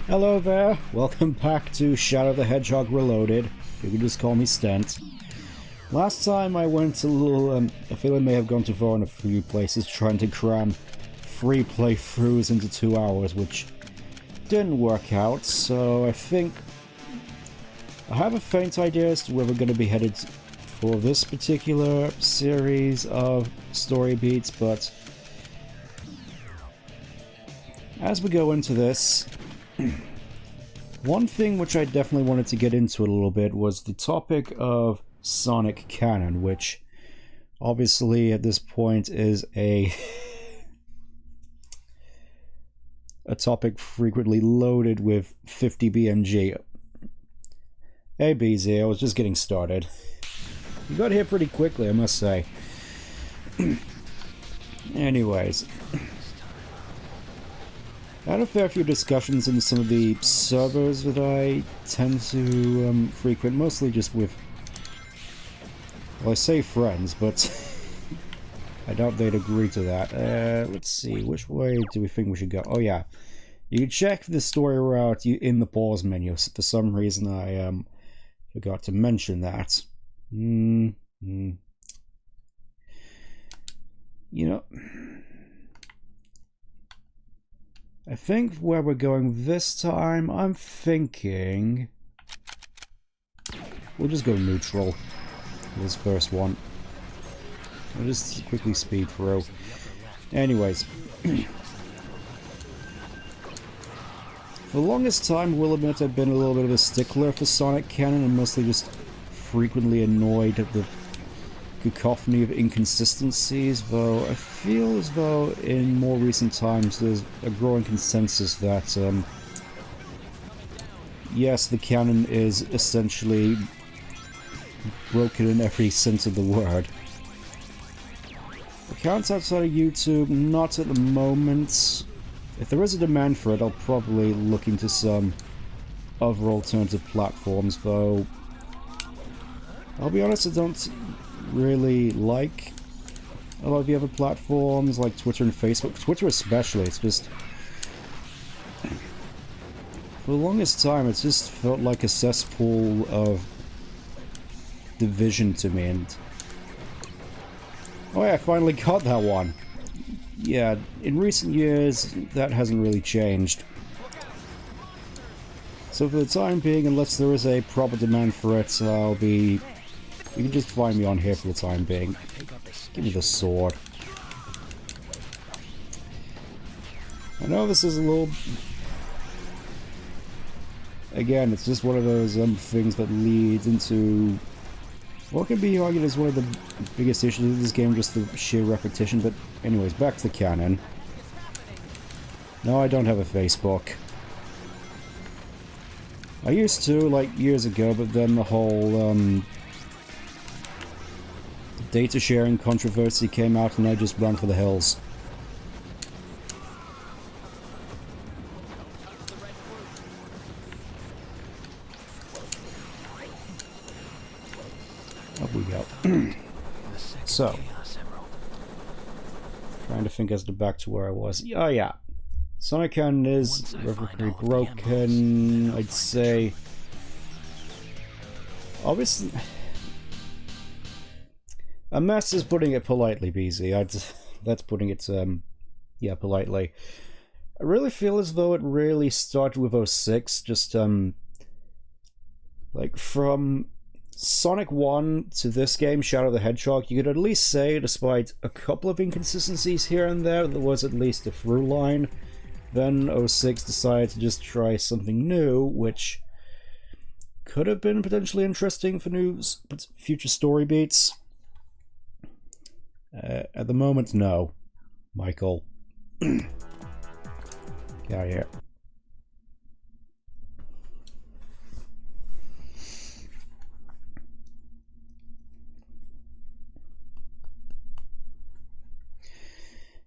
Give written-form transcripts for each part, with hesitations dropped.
Hello there, welcome back to Shadow the Hedgehog Reloaded. You can just call me Stent. Last time I went a little, I feel I may have gone too far in a few places trying to cram 3 playthroughs into 2 hours, which didn't work out, so I think I have a faint idea as to where we're going to be headed for this particular series of story beats, but as we go into this, one thing which I definitely wanted to get into a little bit was the topic of Sonic canon, which obviously at this point is a topic frequently loaded with 50 BMG. Hey BZ, I was just getting started. You got here pretty quickly, I must say. Anyways, I had a fair few discussions in some of the servers that I tend to frequent, mostly just with, well, I say friends, but I doubt they'd agree to that. Let's see, which way do we think we should go? Oh yeah, you can check the story route in the pause menu. For some reason I forgot to mention that. You know, I think where we're going this time, I'm thinking we'll just go neutral for this first one. I'll just quickly speed through. Anyways, for the longest time, I will admit I've been a little bit of a stickler for Sonic canon and mostly just frequently annoyed at the cacophony of inconsistencies, though I feel as though in more recent times there's a growing consensus that yes, the canon is essentially broken in every sense of the word. Accounts outside of YouTube, not at the moment. If there is a demand for it, I'll probably look into some other alternative platforms, though I'll be honest, I don't really like a lot of the other platforms like Twitter and Facebook. Twitter especially, it's just, for the longest time it's just felt like a cesspool of division to me. And oh yeah, I finally got that one. Yeah, in recent years that hasn't really changed. So for the time being, unless there is a proper demand for it, you can just find me on here for the time being. Give me the sword. I know this is a little... Again, it's just one of those things that leads into what can be argued as one of the biggest issues of this game, just the sheer repetition. But anyways, back to the canon. No, I don't have a Facebook. I used to, like, years ago, but then the whole, data sharing controversy came out and I just ran for the hills. Up we go. So, trying to think as to back to where I was. Oh yeah, Sonic canon is irrevocably broken, I'd say. Obviously, a mess is putting it politely, BZ. That's putting it, yeah, politely. I really feel as though it really started with 06, just, like, from Sonic 1 to this game, Shadow the Hedgehog, you could at least say, despite a couple of inconsistencies here and there was at least a through line. Then 06 decided to just try something new, which could have been potentially interesting for future story beats. At the moment, no. Michael. Get out of here.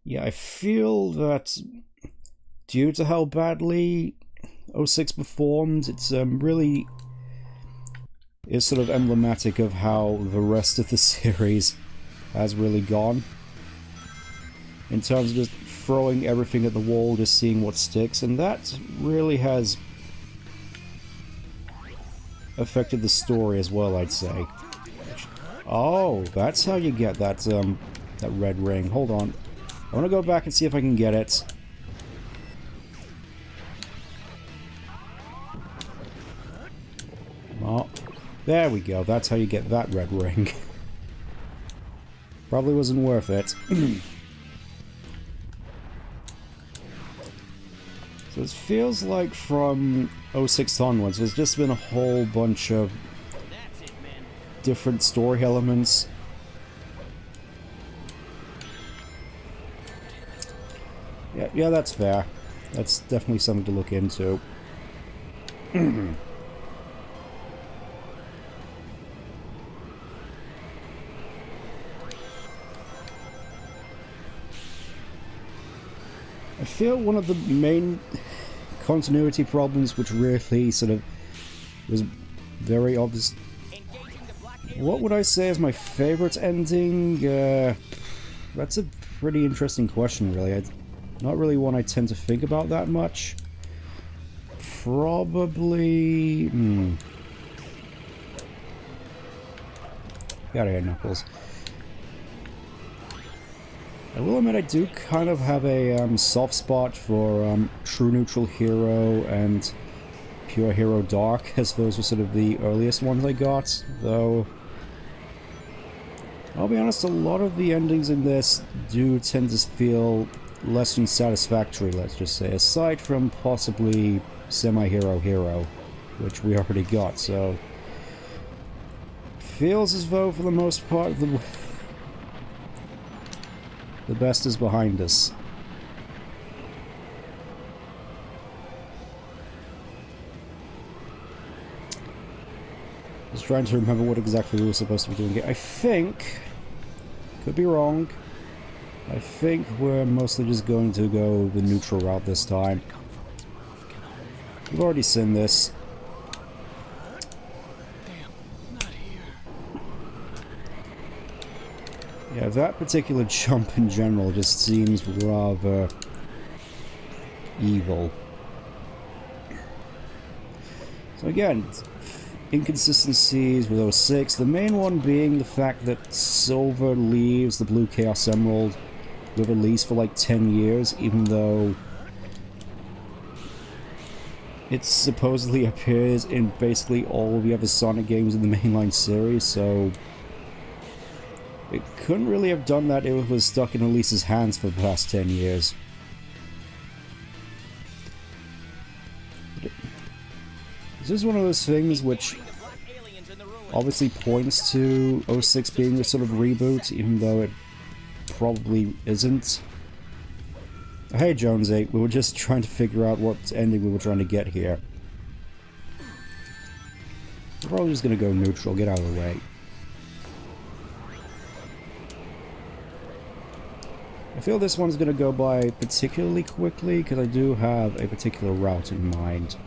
Yeah, I feel that due to how badly 06 performed, it's really is sort of emblematic of how the rest of the series has really gone. In terms of just throwing everything at the wall, just seeing what sticks, and that really has affected the story as well, I'd say. Oh, that's how you get that, that red ring. Hold on. I want to go back and see if I can get it. Oh, there we go. That's how you get that red ring. Probably wasn't worth it. So it feels like from 06 onwards, there's just been a whole bunch of different story elements. Yeah, that's fair. That's definitely something to look into. I feel one of the main continuity problems, which really sort of was very obvious. What would I say is my favorite ending? That's a pretty interesting question, really. Not really one I tend to think about that much. Probably... Gotta get Knuckles. I will admit I do kind of have a soft spot for True Neutral Hero and Pure Hero Dark, as those were sort of the earliest ones I got, though I'll be honest, a lot of the endings in this do tend to feel less than satisfactory, let's just say, aside from possibly Semi-Hero Hero, which we already got, so feels as though for the most part the best is behind us. Just trying to remember what exactly we were supposed to be doing here. I think, could be wrong, I think we're mostly just going to go the neutral route this time. We've already seen this. Yeah, that particular jump in general just seems rather evil. So again, inconsistencies with 06, the main one being the fact that Silver leaves the Blue Chaos Emerald with a lease for like 10 years, even though it supposedly appears in basically all the other Sonic games in the mainline series, so it couldn't really have done that if it was stuck in Elise's hands for the past 10 years. This is one of those things which obviously points to 06 being a sort of reboot, even though it probably isn't. Hey Jonesy, we were just trying to figure out what ending we were trying to get here. We're probably just gonna go neutral, get out of the way. I feel this one's gonna go by particularly quickly, because I do have a particular route in mind.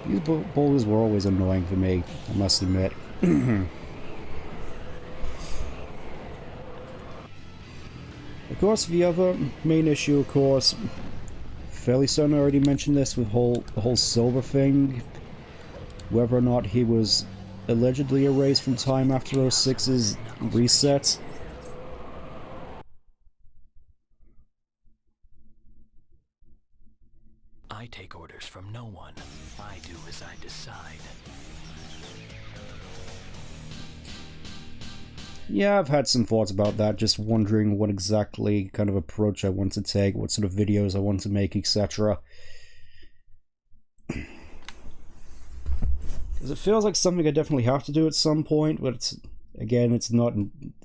These boulders were always annoying for me, I must admit. Of course, the other main issue, of course, fairly certain I already mentioned this with the whole Silver thing, whether or not he was allegedly erased from time after 06's reset. I take orders from no one. I do as I decide. Yeah, I've had some thoughts about that, just wondering what exactly kind of approach I want to take, what sort of videos I want to make, etc. Because it feels like something I definitely have to do at some point, but it's, again, it's not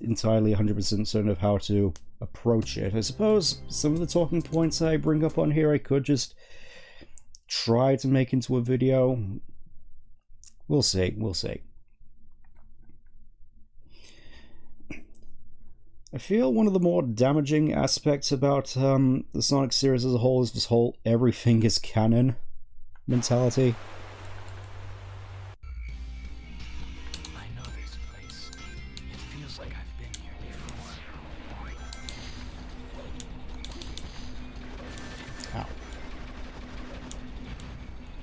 entirely 100% certain of how to approach it. I suppose some of the talking points I bring up on here I could just try to make into a video. We'll see, we'll see. I feel one of the more damaging aspects about the Sonic series as a whole is this whole everything is canon mentality. I know this place. It feels like I've been here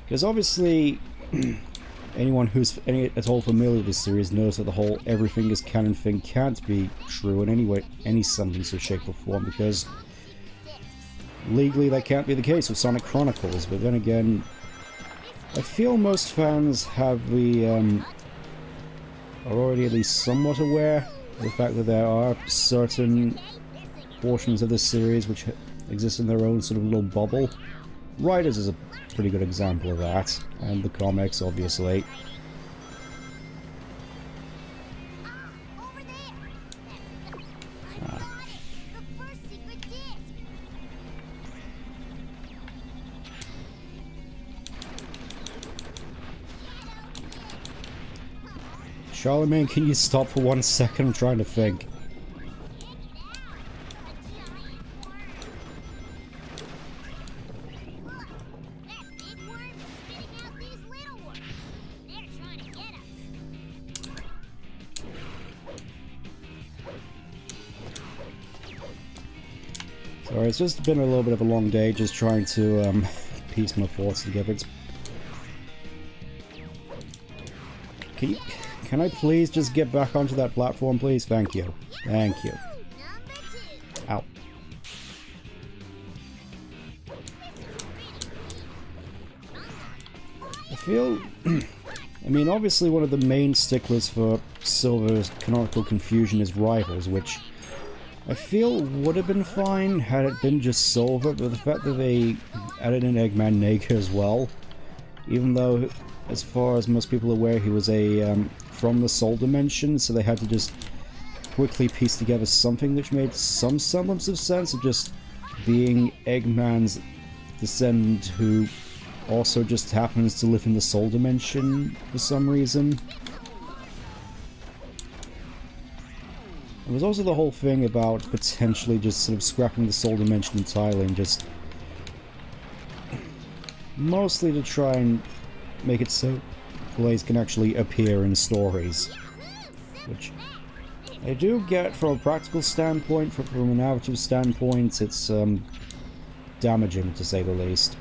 Because obviously, anyone who's at all familiar with this series knows that the whole everything is canon thing can't be true in any way, any semblance of shape or form, because legally that can't be the case with Sonic Chronicles. But then again, I feel most fans have are already at least somewhat aware of the fact that there are certain portions of this series which exist in their own sort of little bubble. Riders is a pretty good example of that, and the comics, obviously. Charlemagne, can you stop for 1 second? I'm trying to think. Sorry, it's just been a little bit of a long day, just trying to piece my thoughts together. Can I please just get back onto that platform, please? Thank you. Thank you. Ow. I feel... I mean, obviously one of the main sticklers for Silver's canonical confusion is Rivals, which I feel would have been fine had it been just Silver, but the fact that they added in Eggman Naga as well, even though, as far as most people are aware, he was a from the Soul Dimension, so they had to just quickly piece together something which made some semblance of sense of just being Eggman's descendant who also just happens to live in the Soul Dimension for some reason. There was also the whole thing about potentially just sort of scrapping the Soul Dimension entirely and just mostly to try and make it so Blaze can actually appear in stories, which I do get from a practical standpoint. From a narrative standpoint, it's damaging to say the least.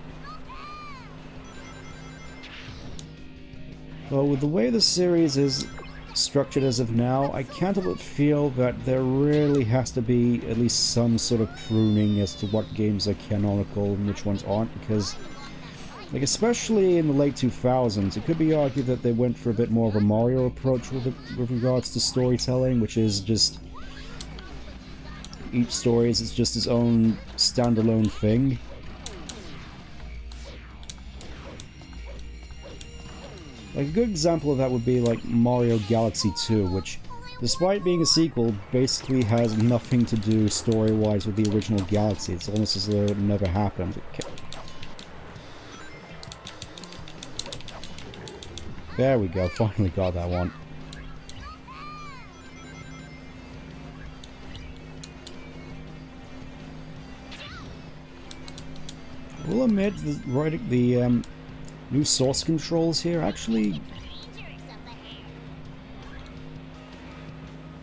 But with the way the series is structured as of now, I can't help but feel that there really has to be at least some sort of pruning as to what games are canonical and which ones aren't, because like, especially in the late 2000s, it could be argued that they went for a bit more of a Mario approach with regards to storytelling, which is just... each story is just its own standalone thing. Like, a good example of that would be, like, Mario Galaxy 2, which, despite being a sequel, basically has nothing to do story-wise with the original Galaxy. It's almost as though it never happened. There we go, finally got that one. I will admit, the new source controls here actually...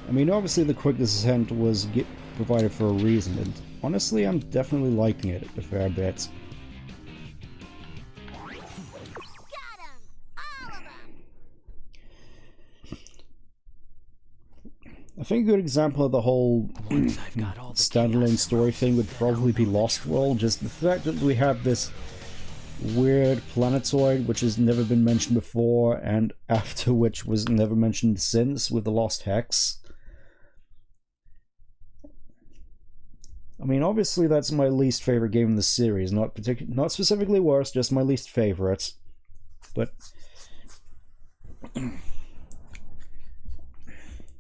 I mean, obviously the quick descent was provided for a reason, and honestly I'm definitely liking it a fair bit. I think a good example of the whole standalone story thing would probably be Lost World. Just the fact that we have this weird planetoid which has never been mentioned before, and after which was never mentioned since with the Lost Hex. I mean, obviously that's my least favorite game in the series. Not specifically worst, just my least favorite. But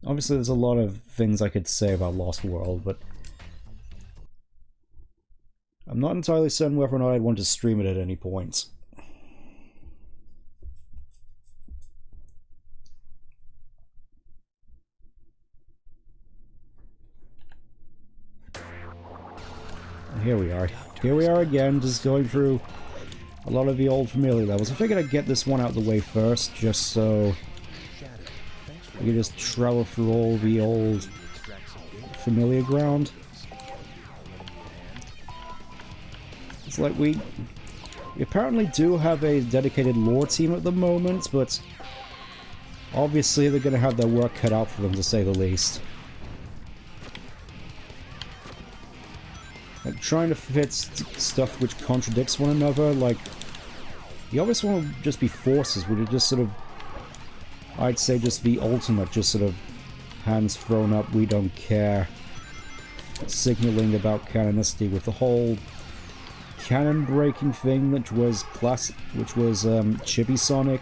obviously there's a lot of things I could say about Lost World, but I'm not entirely certain whether or not I'd want to stream it at any point. Here we are. Here we are again, just going through a lot of the old familiar levels. I figured I'd get this one out of the way first, just so we can just travel through all the old familiar ground. It's like We apparently do have a dedicated lore team at the moment, but obviously they're going to have their work cut out for them, to say the least. Like, trying to fit stuff which contradicts one another, like, you always want to just be forces, would it just sort of, I'd say just the ultimate, just sort of hands thrown up, we don't care, signaling about canonicity with the whole canon breaking thing that was Chibi Sonic.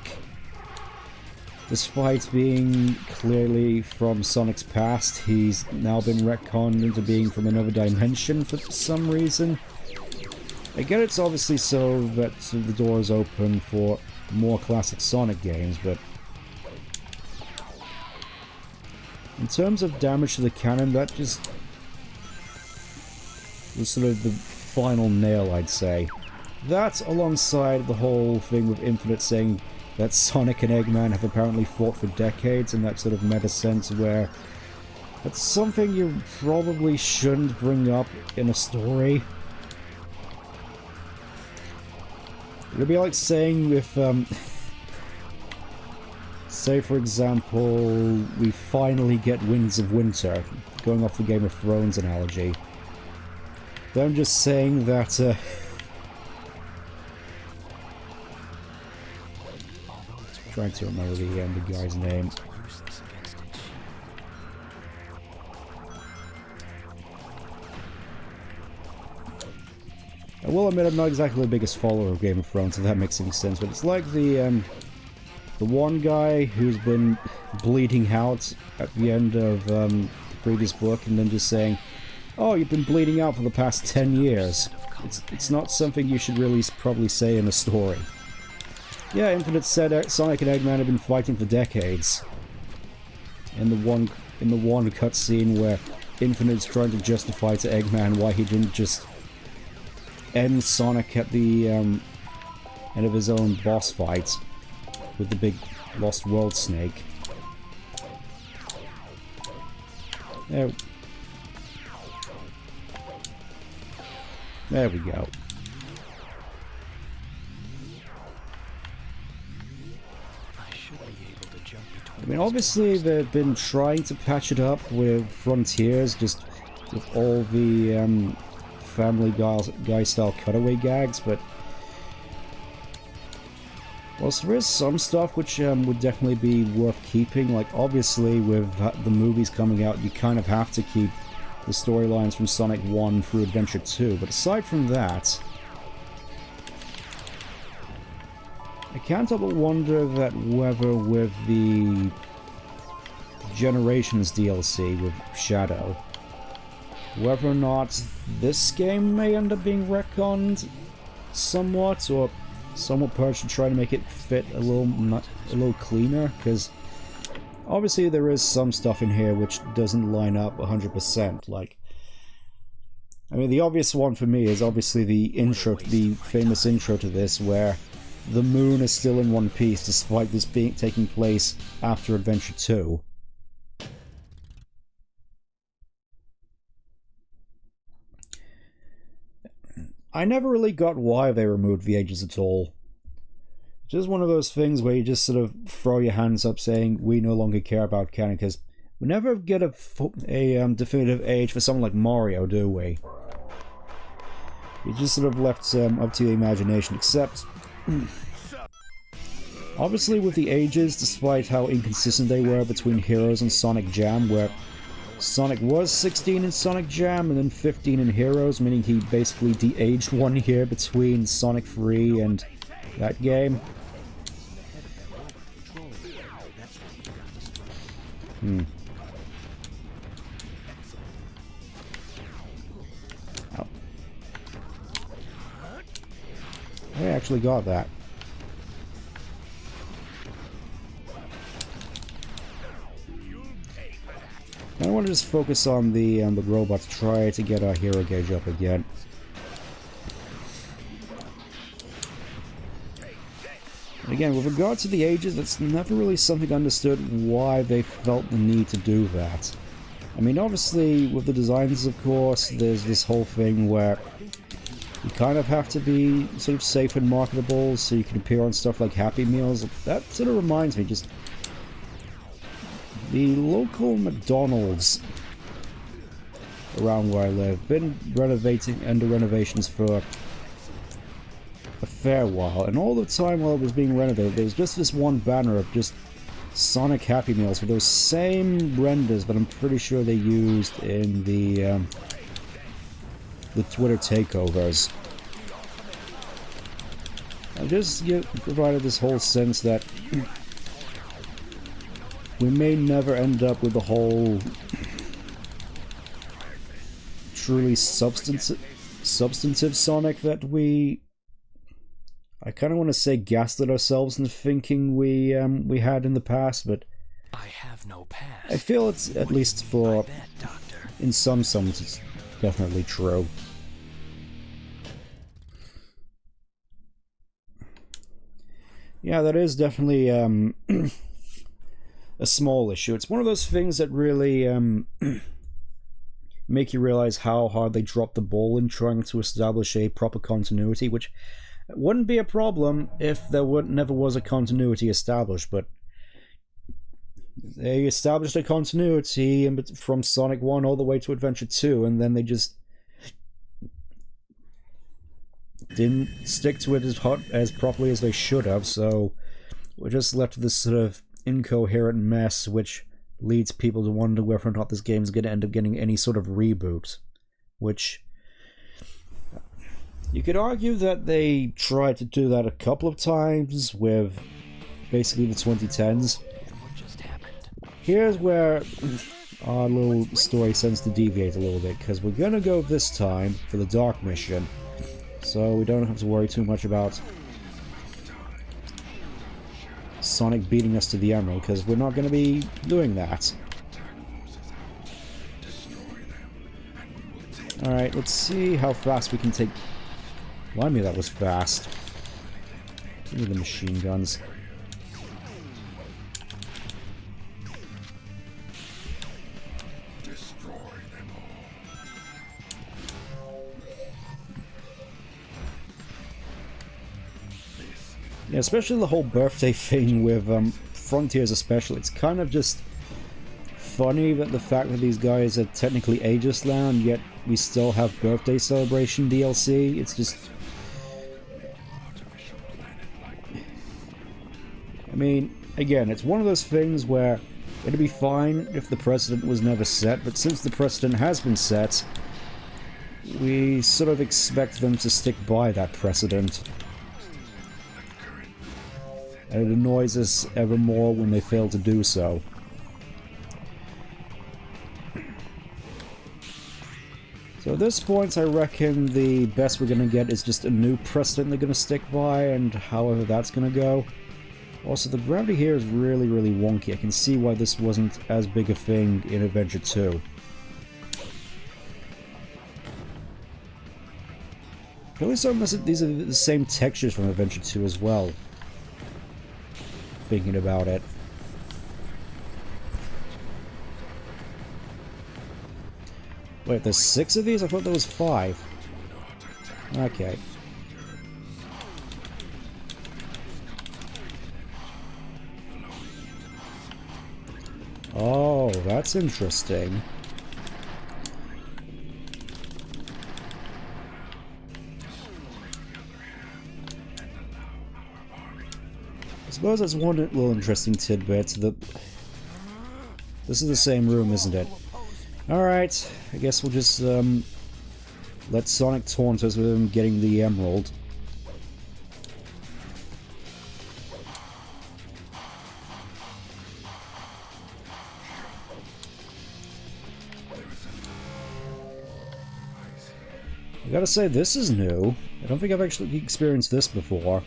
Despite being clearly from Sonic's past, he's now been retconned into being from another dimension for some reason. I get it's obviously so that the door is open for more classic Sonic games, but in terms of damage to the canon, that just was sort of the final nail, I'd say. That, alongside the whole thing with Infinite saying that Sonic and Eggman have apparently fought for decades in that sort of meta sense where that's something you probably shouldn't bring up in a story. It'd be like saying if, say for example, we finally get Winds of Winter, going off the Game of Thrones analogy. Them just saying that, trying to remember the guy's name. I will admit I'm not exactly the biggest follower of Game of Thrones, if that makes any sense, but it's like the one guy who's been bleeding out at the end of the previous book and then just saying, oh, you've been bleeding out for the past 10 years. It's not something you should really probably say in a story. Yeah, Infinite said Sonic and Eggman have been fighting for decades. In the one cutscene where Infinite's trying to justify to Eggman why he didn't just end Sonic at the end of his own boss fight with the big Lost World snake. There we go. I mean, obviously they've been trying to patch it up with Frontiers, just with all the Family Guy style cutaway gags, but whilst there is some stuff which would definitely be worth keeping, like obviously with the movies coming out, you kind of have to keep the storylines from Sonic 1 through Adventure 2, but aside from that, I can't help but wonder that whether with the Generations DLC with Shadow, whether or not this game may end up being retconned somewhat, or somewhat purged to try to make it fit a little cleaner, because obviously there is some stuff in here which doesn't line up 100%, like, I mean, the obvious one for me is obviously the intro, the famous intro to this, where the moon is still in one piece despite this taking place after Adventure 2. I never really got why they removed the ages at all. Just one of those things where you just sort of throw your hands up saying, we no longer care about canon, because we never get a definitive age for someone like Mario, do we? You just sort of left up to the imagination, except obviously with the ages, despite how inconsistent they were between Heroes and Sonic Jam, where Sonic was 16 in Sonic Jam and then 15 in Heroes, meaning he basically de-aged 1 year between Sonic 3 and that game. Oh. I actually got that. I want to just focus on the robot to try to get our hero gauge up again. And again, with regard to the ages, that's never really something understood why they felt the need to do that. I mean, obviously, with the designs, of course, there's this whole thing where You kind of have to be sort of safe and marketable so you can appear on stuff like Happy Meals. That sort of reminds me, just the local McDonald's around where I live been under renovations for a fair while, and all the time while it was being renovated there was just this one banner of just Sonic Happy Meals with those same renders that I'm pretty sure they used in the Twitter takeovers. I just provided this whole sense that we may never end up with the whole truly substantive Sonic that I kind of want to say gaslit ourselves into thinking we had in the past, but I have no past. I feel it's, at least for, in some sense, it's definitely true. Yeah, that is definitely a small issue. It's one of those things that really make you realize how hard they dropped the ball in trying to establish a proper continuity, which wouldn't be a problem if there never was a continuity established, but they established a continuity from Sonic 1 all the way to Adventure 2, and then they just didn't stick to it as properly as they should have, so we're just left with this sort of incoherent mess, which leads people to wonder whether or not this game is going to end up getting any sort of reboot, which you could argue that they tried to do that a couple of times with basically the 2010s. Here's where our little story tends to deviate a little bit, because we're going to go this time for the Dark Mission, so we don't have to worry too much about Sonic beating us to the Emerald, because we're not going to be doing that. Alright, let's see how fast we can take... Blimey, that was fast. Give me the machine guns. Yeah, especially the whole birthday thing with Frontiers especially. It's kind of just funny that the fact that these guys are technically ageless now, and yet we still have birthday celebration DLC. It's just... I mean, again, it's one of those things where it'd be fine if the precedent was never set, but since the precedent has been set, we sort of expect them to stick by that precedent. And it annoys us ever more when they fail to do so. So at this point, I reckon the best we're going to get is just a new precedent they're going to stick by, and however that's going to go. Also, the gravity here is really, really wonky. I can see why this wasn't as big a thing in Adventure 2. At least these are the same textures from Adventure 2 as well. Thinking about it. Wait, there's 6 of these? I thought there was 5. Okay. Oh, that's interesting. I suppose that's one little interesting tidbit, that this is the same room, isn't it? Alright, I guess we'll just let Sonic taunt us with him getting the Emerald. I gotta say, this is new. I don't think I've actually experienced this before.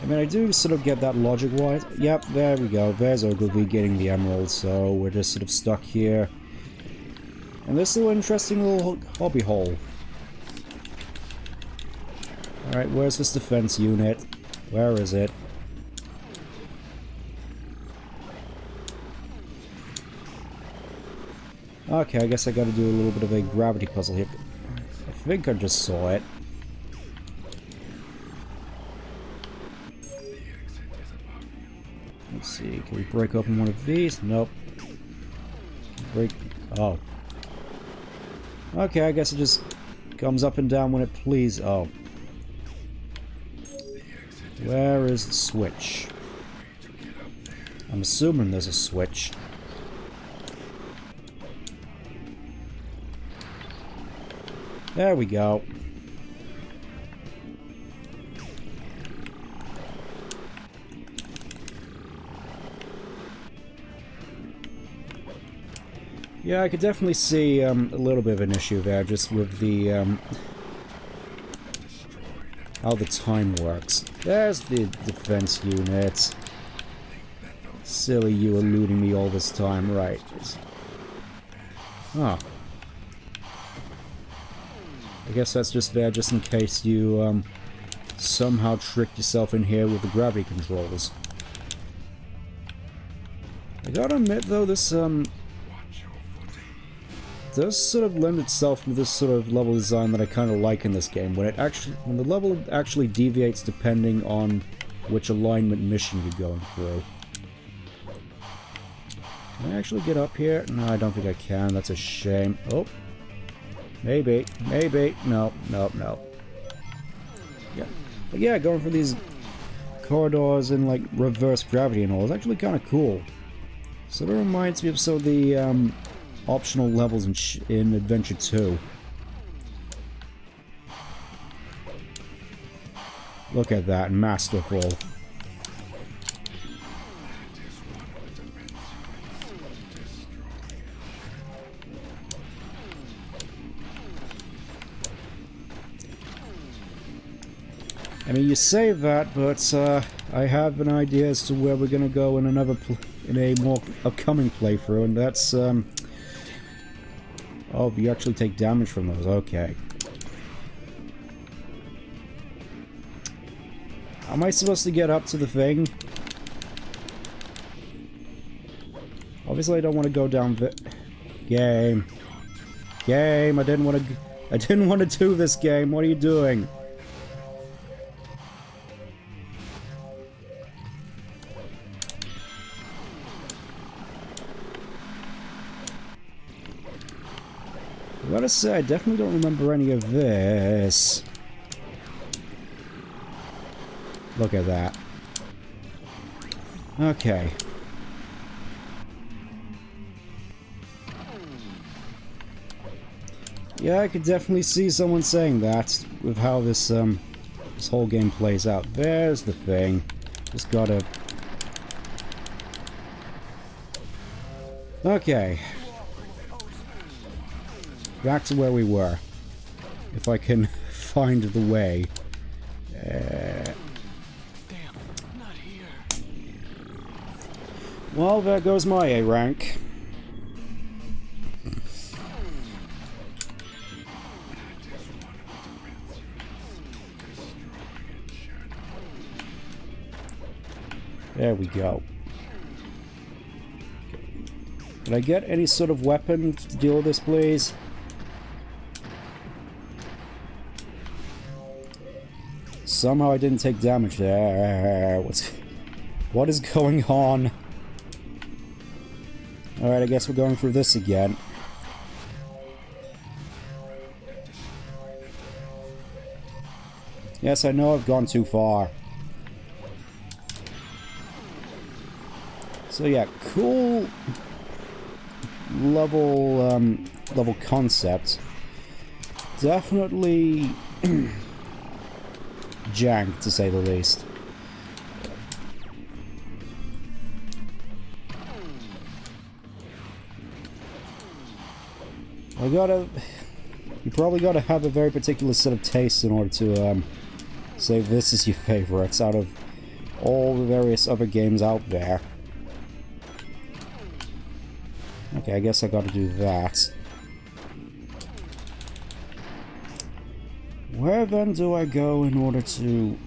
I mean, I do sort of get that logic-wise. Yep, there we go. There's Ogilvy getting the Emerald, so we're just sort of stuck here. And this little interesting little hobby hole. Alright, where's this defense unit? Where is it? Okay, I guess I gotta do a little bit of a gravity puzzle here. I think I just saw it. Let's see, can we break open one of these? Nope. Break... oh. Okay, I guess it just comes up and down when it pleases. Oh. Where is the switch? I'm assuming there's a switch. There we go. Yeah, I could definitely see a little bit of an issue there, just with the how the time works. There's the defense unit. Silly you eluding me all this time, right? Oh. I guess that's just there just in case you somehow tricked yourself in here with the gravity controls. I gotta admit though, this does sort of lend itself to this sort of level design that I kind of like in this game, when the level actually deviates depending on which alignment mission you're going through. Can I actually get up here? No, I don't think I can. That's a shame. Oh. Maybe. Maybe. No. No. No. Yeah. But yeah, going for these corridors in, like, reverse gravity and all is actually kind of cool. Sort of reminds me of some of the, optional levels in Adventure 2. Look at that. Masterful. I mean, you say that, but I have an idea as to where we're gonna go in in a more upcoming playthrough, and that's oh, you actually take damage from those. Okay. Am I supposed to get up to the thing? Obviously, I don't want to go down the game. Game, I didn't want to do this game. What are you doing? I gotta say, I definitely don't remember any of this. Look at that. Okay. Yeah, I could definitely see someone saying that with how this this whole game plays out. There's the thing. Just gotta... Okay. Back to where we were. If I can find the way. Damn, not here. Well, there goes my A rank. There we go. Can I get any sort of weapon to deal with this, please? Somehow I didn't take damage there. What is going on? Alright, I guess we're going through this again. Yes, I know I've gone too far. So yeah, cool level concept. Definitely jank, to say the least. You probably gotta have a very particular set of tastes in order to say this is your favorites out of all the various other games out there. Okay, I guess I gotta do that. Where then do I go in order to...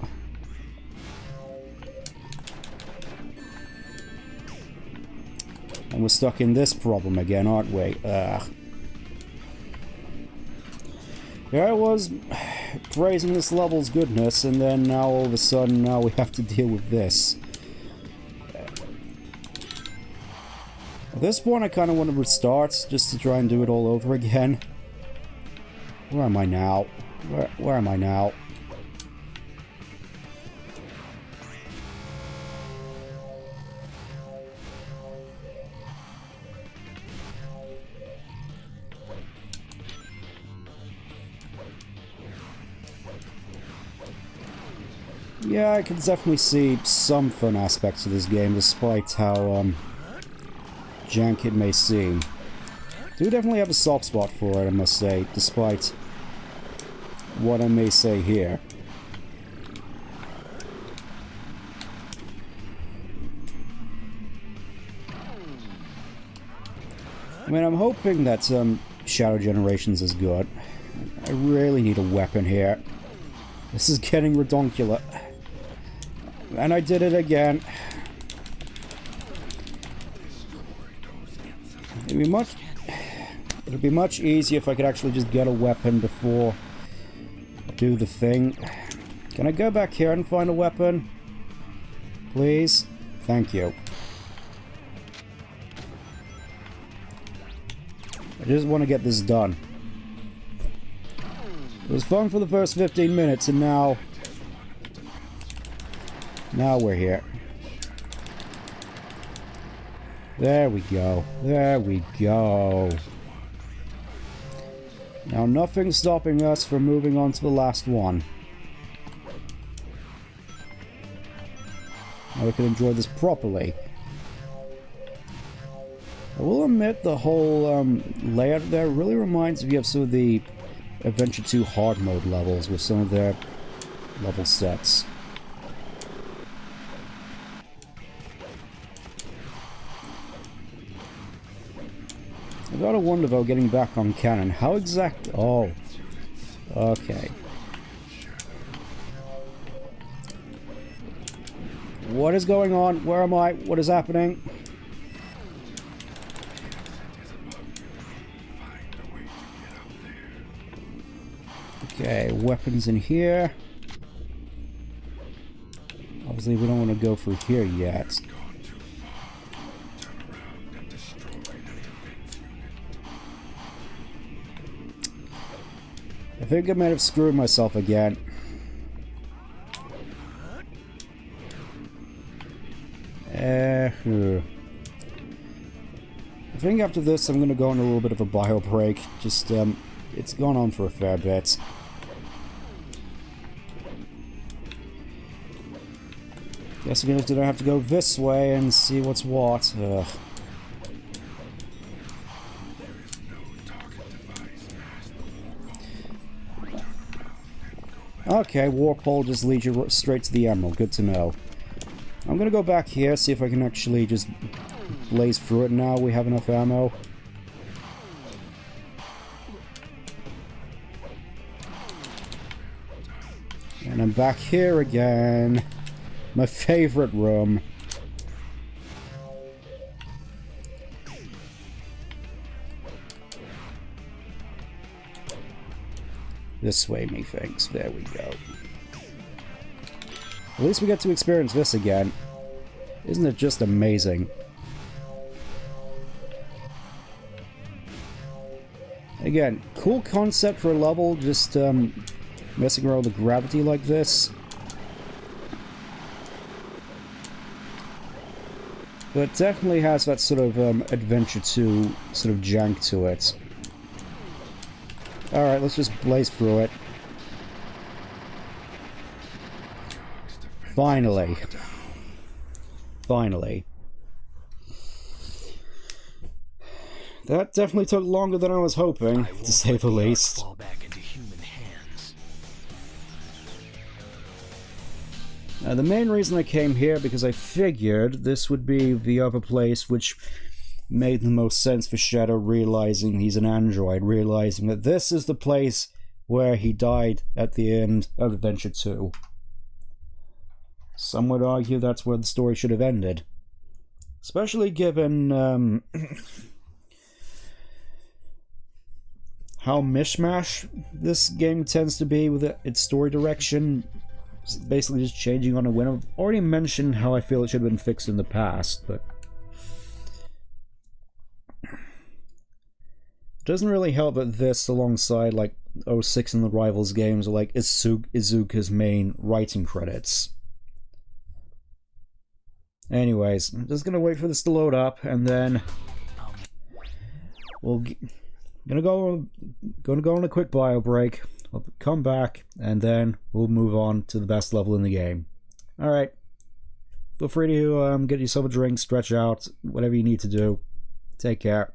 And we're stuck in this problem again, aren't we? Ugh. Here I was praising this level's goodness, and then now all of a sudden now we have to deal with this. At this point I kind of want to restart, just to try and do it all over again. Where am I now? Where am I now? Yeah, I can definitely see some fun aspects of this game, despite how jank it may seem. Do definitely have a soft spot for it, I must say, despite what I may say here. I mean, I'm hoping that Shadow Generations is good. I really need a weapon here. This is getting redonkulous. And I did it again. It'd be much easier if I could actually just get a weapon before I do the thing. Can I go back here and find a weapon? Please? Thank you. I just want to get this done. It was fun for the first 15 minutes, and now we're here. There we go. There we go. Now nothing's stopping us from moving on to the last one. Now we can enjoy this properly. I will admit the whole layout there really reminds me of some of the Adventure 2 hard mode levels with some of their level sets. I gotta wonder though, getting back on canon, how exact... Oh. Okay. What is going on? Where am I? What is happening? Okay, weapons in here. Obviously we don't want to go through here yet. I think I might have screwed myself again. I think after this I'm going to go on a little bit of a bio break. Just, it's gone on for a fair bit. Guess we're gonna have to go this way and see what's what. Ugh. Okay, warp hole just leads you straight to the emerald. Good to know. I'm gonna go back here, see if I can actually just blaze through it now. We have enough ammo. And I'm back here again. My favorite room. This way, methinks. There we go. At least we get to experience this again. Isn't it just amazing? Again, cool concept for a level, just messing around with the gravity like this. But it definitely has that sort of Adventure 2 sort of jank to it. Alright, let's just blaze through it. Finally. Finally. That definitely took longer than I was hoping, to say the least. Now, the main reason I came here, because I figured this would be the other place which made the most sense for Shadow, realizing he's an android, realizing that this is the place where he died at the end of Adventure 2. Some would argue that's where the story should have ended. Especially given how mishmash this game tends to be with its story direction. It's basically just changing on a whim. I've already mentioned how I feel it should have been fixed in the past, but it doesn't really help that this, alongside like 06 and the Rivals games, are like Izuka's main writing credits. Anyways, I'm just gonna wait for this to load up, and then gonna go on a quick bio break. I'll come back, and then we'll move on to the best level in the game. Alright. Feel free to get yourself a drink, stretch out, whatever you need to do. Take care.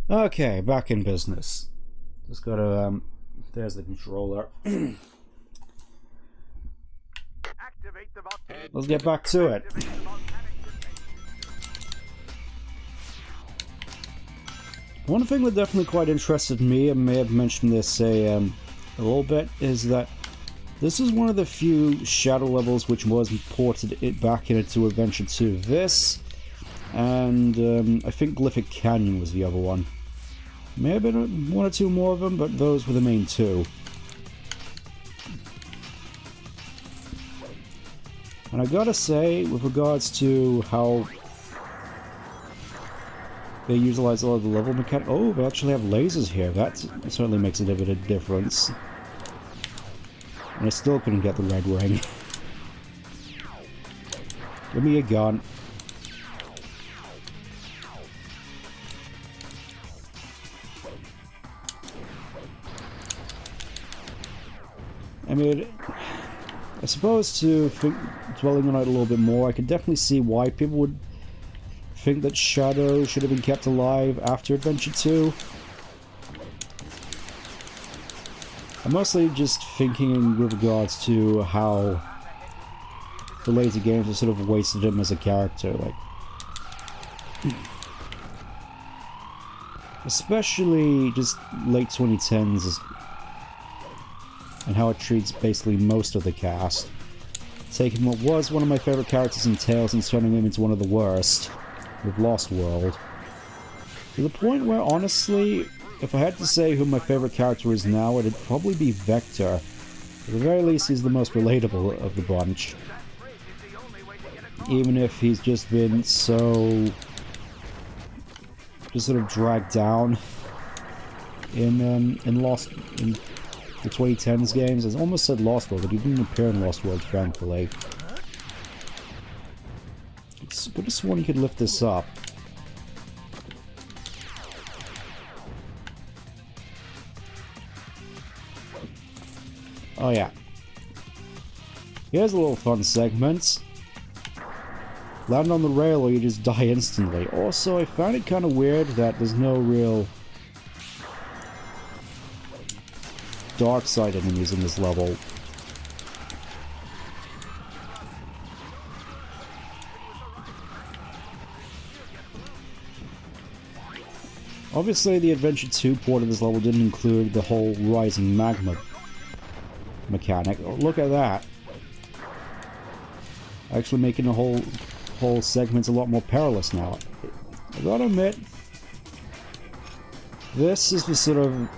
Okay, back in business. Just gotta, there's the controller. Let's get back to it. One thing that definitely quite interested me, I may have mentioned this a little bit, is that this is one of the few Shadow levels which was ported it back into Adventure 2. This, and I think Glyphic Canyon was the other one. May have been one or two more of them, but those were the main two. And I gotta say, with regards to how they utilize a lot of the level mechanics. Oh, they actually have lasers here. That certainly makes a bit of a difference. And I still couldn't get the red ring. Give me a gun. I mean, I suppose dwelling on it a little bit more, I could definitely see why people would think that Shadow should have been kept alive after Adventure 2. I'm mostly just thinking with regards to how the later games have sort of wasted him as a character, like... especially just late 2010s, and how it treats basically most of the cast. Taking what was one of my favorite characters in Tales and turning him into one of the worst, with Lost World. To the point where, honestly, if I had to say who my favorite character is now, it'd probably be Vector. At the very least, he's the most relatable of the bunch. Even if he's just been so... just sort of dragged down in the 2010s games. I almost said Lost World, but he didn't appear in Lost World, thankfully. I could have sworn he could lift this up. Oh yeah. Here's a little fun segment. Land on the rail or you just die instantly. Also, I found it kind of weird that there's no real dark side enemies in this level. Obviously, the Adventure 2 port of this level didn't include the whole rising magma mechanic. Oh, look at that. Actually making the whole segment's a lot more perilous now. I gotta admit, this is the sort of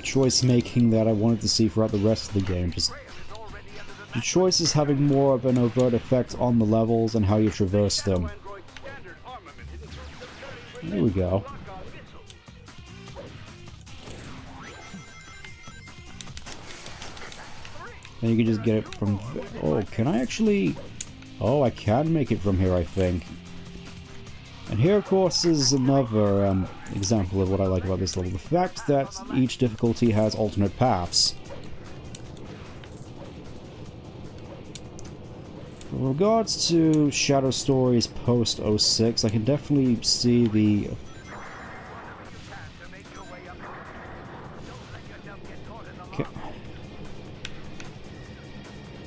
choice making that I wanted to see throughout the rest of the game. Just the choices having more of an overt effect on the levels and how you traverse them. There we go. And you can just get it from... Oh, can I actually... Oh, I can make it from here, I think. And here, of course, is another example of what I like about this level. The fact that each difficulty has alternate paths. With regards to Shadow Stories post-06, I can definitely see the...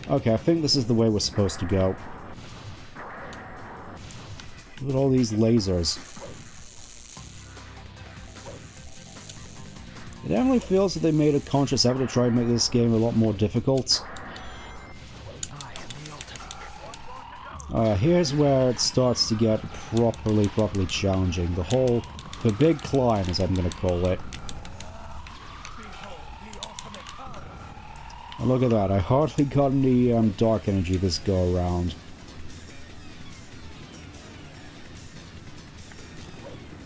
Okay, I think this is the way we're supposed to go. Look at all these lasers. It definitely feels that they made a conscious effort to try and make this game a lot more difficult. Here's where it starts to get properly challenging. The big climb, as I'm gonna call it. And look at that, I hardly got any dark energy this go around.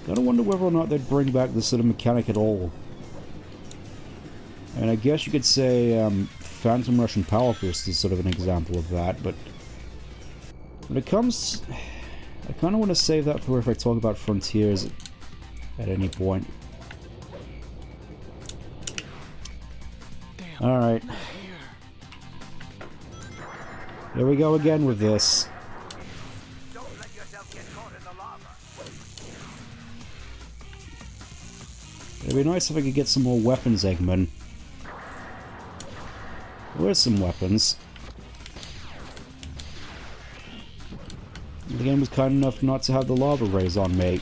Gotta wonder whether or not they'd bring back this sort of mechanic at all. And I guess you could say Phantom Rush and Power Boost is sort of an example of that, but when it comes... I kind of want to save that for if I talk about Frontiers at any point. Alright. Here we go again with this. It'd be nice if I could get some more weapons, Eggman. Where's some weapons? The game was kind enough not to have the lava rays on me.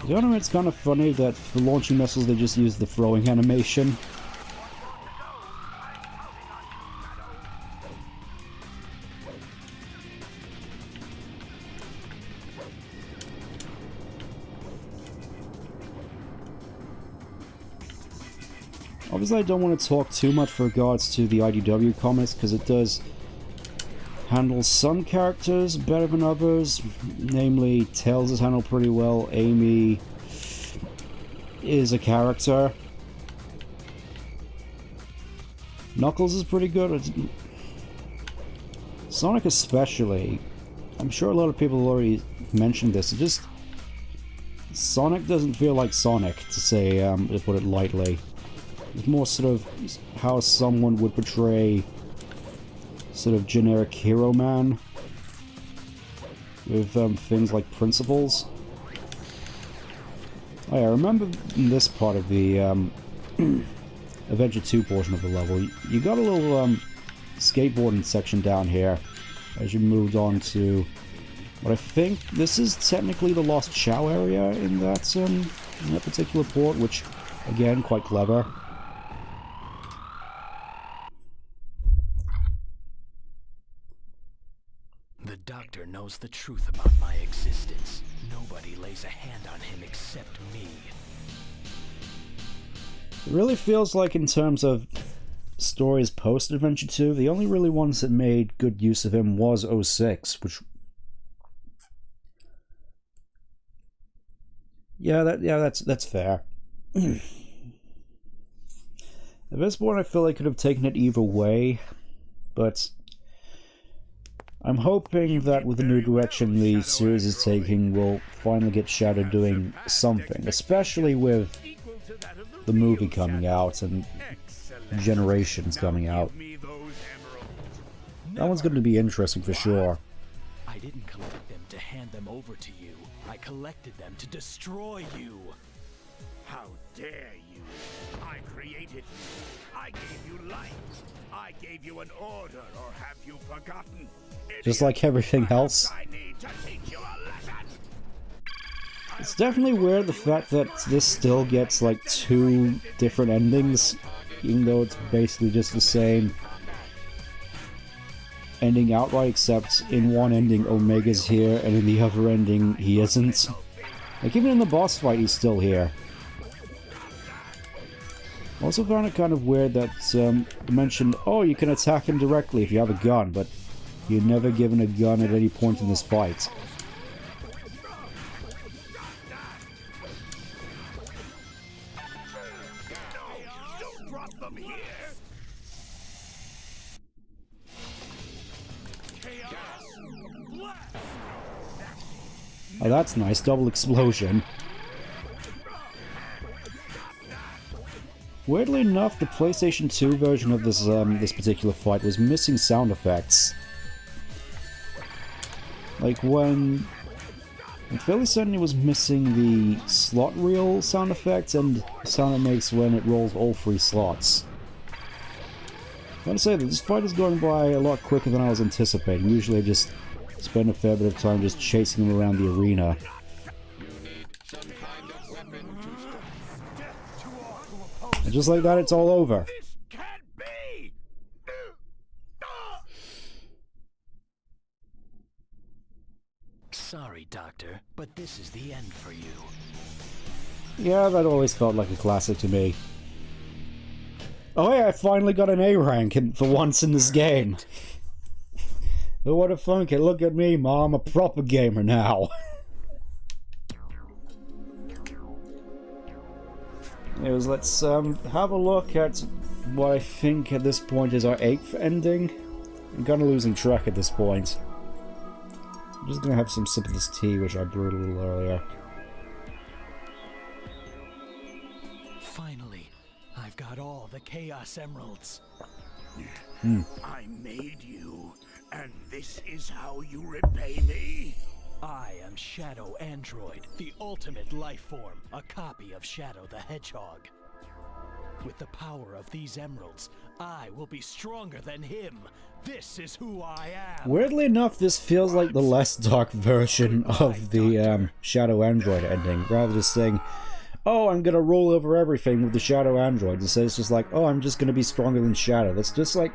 You know, it's kind of funny that for launching missiles they just use the throwing animation. Obviously I don't want to talk too much with regards to the IDW comics, because it does handle some characters better than others. Namely, Tails is handled pretty well, Amy is a character. Knuckles is pretty good. Sonic especially. I'm sure a lot of people already mentioned this. It just... Sonic doesn't feel like Sonic, to say, to put it lightly. It's more sort of how someone would portray sort of generic hero man with things like principles. Oh yeah, I remember in this part of the Adventure 2 portion of the level, you got a little skateboarding section down here as you moved on to what I think this is technically the Lost Chow area in that particular port, which again, quite clever. The doctor knows the truth about my existence. Nobody lays a hand on him except me. It really feels like in terms of stories post-Adventure 2, the only really ones that made good use of him was 06, which... that's fair. At this point, I feel I could have taken it either way, but I'm hoping that with the new direction the series is taking, we'll finally get Shadow doing something, especially with the movie coming out and Generations coming out. That one's going to be interesting for sure. I didn't collect them to hand them over to you. I collected them to destroy you. How dare you! I created you. I gave you life. I gave you an order, or have you forgotten? Just like everything else. I need to teach you a lesson. It's definitely weird the fact that this still gets like 2 different endings, even though it's basically just the same ending outright, except in one ending Omega's here, and in the other ending he isn't. Like, even in the boss fight he's still here. Also found it kind of weird that it mentioned, oh, you can attack him directly if you have a gun, but you're never given a gun at any point in this fight. Oh, that's nice. Double explosion. Weirdly enough, the PlayStation 2 version of this this particular fight was missing sound effects. Like when fairly certain it was missing the slot reel sound effect and the sound it makes when it rolls all 3 slots. I want to say that this fight is going by a lot quicker than I was anticipating. Usually I just spend a fair bit of time just chasing him around the arena. And just like that, it's all over. Sorry, Doctor, but this is the end for you. Yeah, that always felt like a classic to me. Oh yeah, I finally got an A rank for once in this game. Who would have thunk it? Look at me, Mom, a proper gamer now. Anyways, let's have a look at what I think at this point is our 8th ending. I'm kind of losing track at this point. I'm just gonna have some sip of this tea, which I brewed a little earlier. Finally, I've got all the Chaos Emeralds. I made you, and this is how you repay me? I am Shadow Android, the ultimate life form, a copy of Shadow the Hedgehog. With the power of these emeralds, I will be stronger than him. This is who I am. Weirdly enough, this feels like the less dark version of the Shadow Android ending, rather than saying, oh, I'm gonna roll over everything with the Shadow Android. Instead, it's just like, oh, I'm just gonna be stronger than Shadow. That's just like,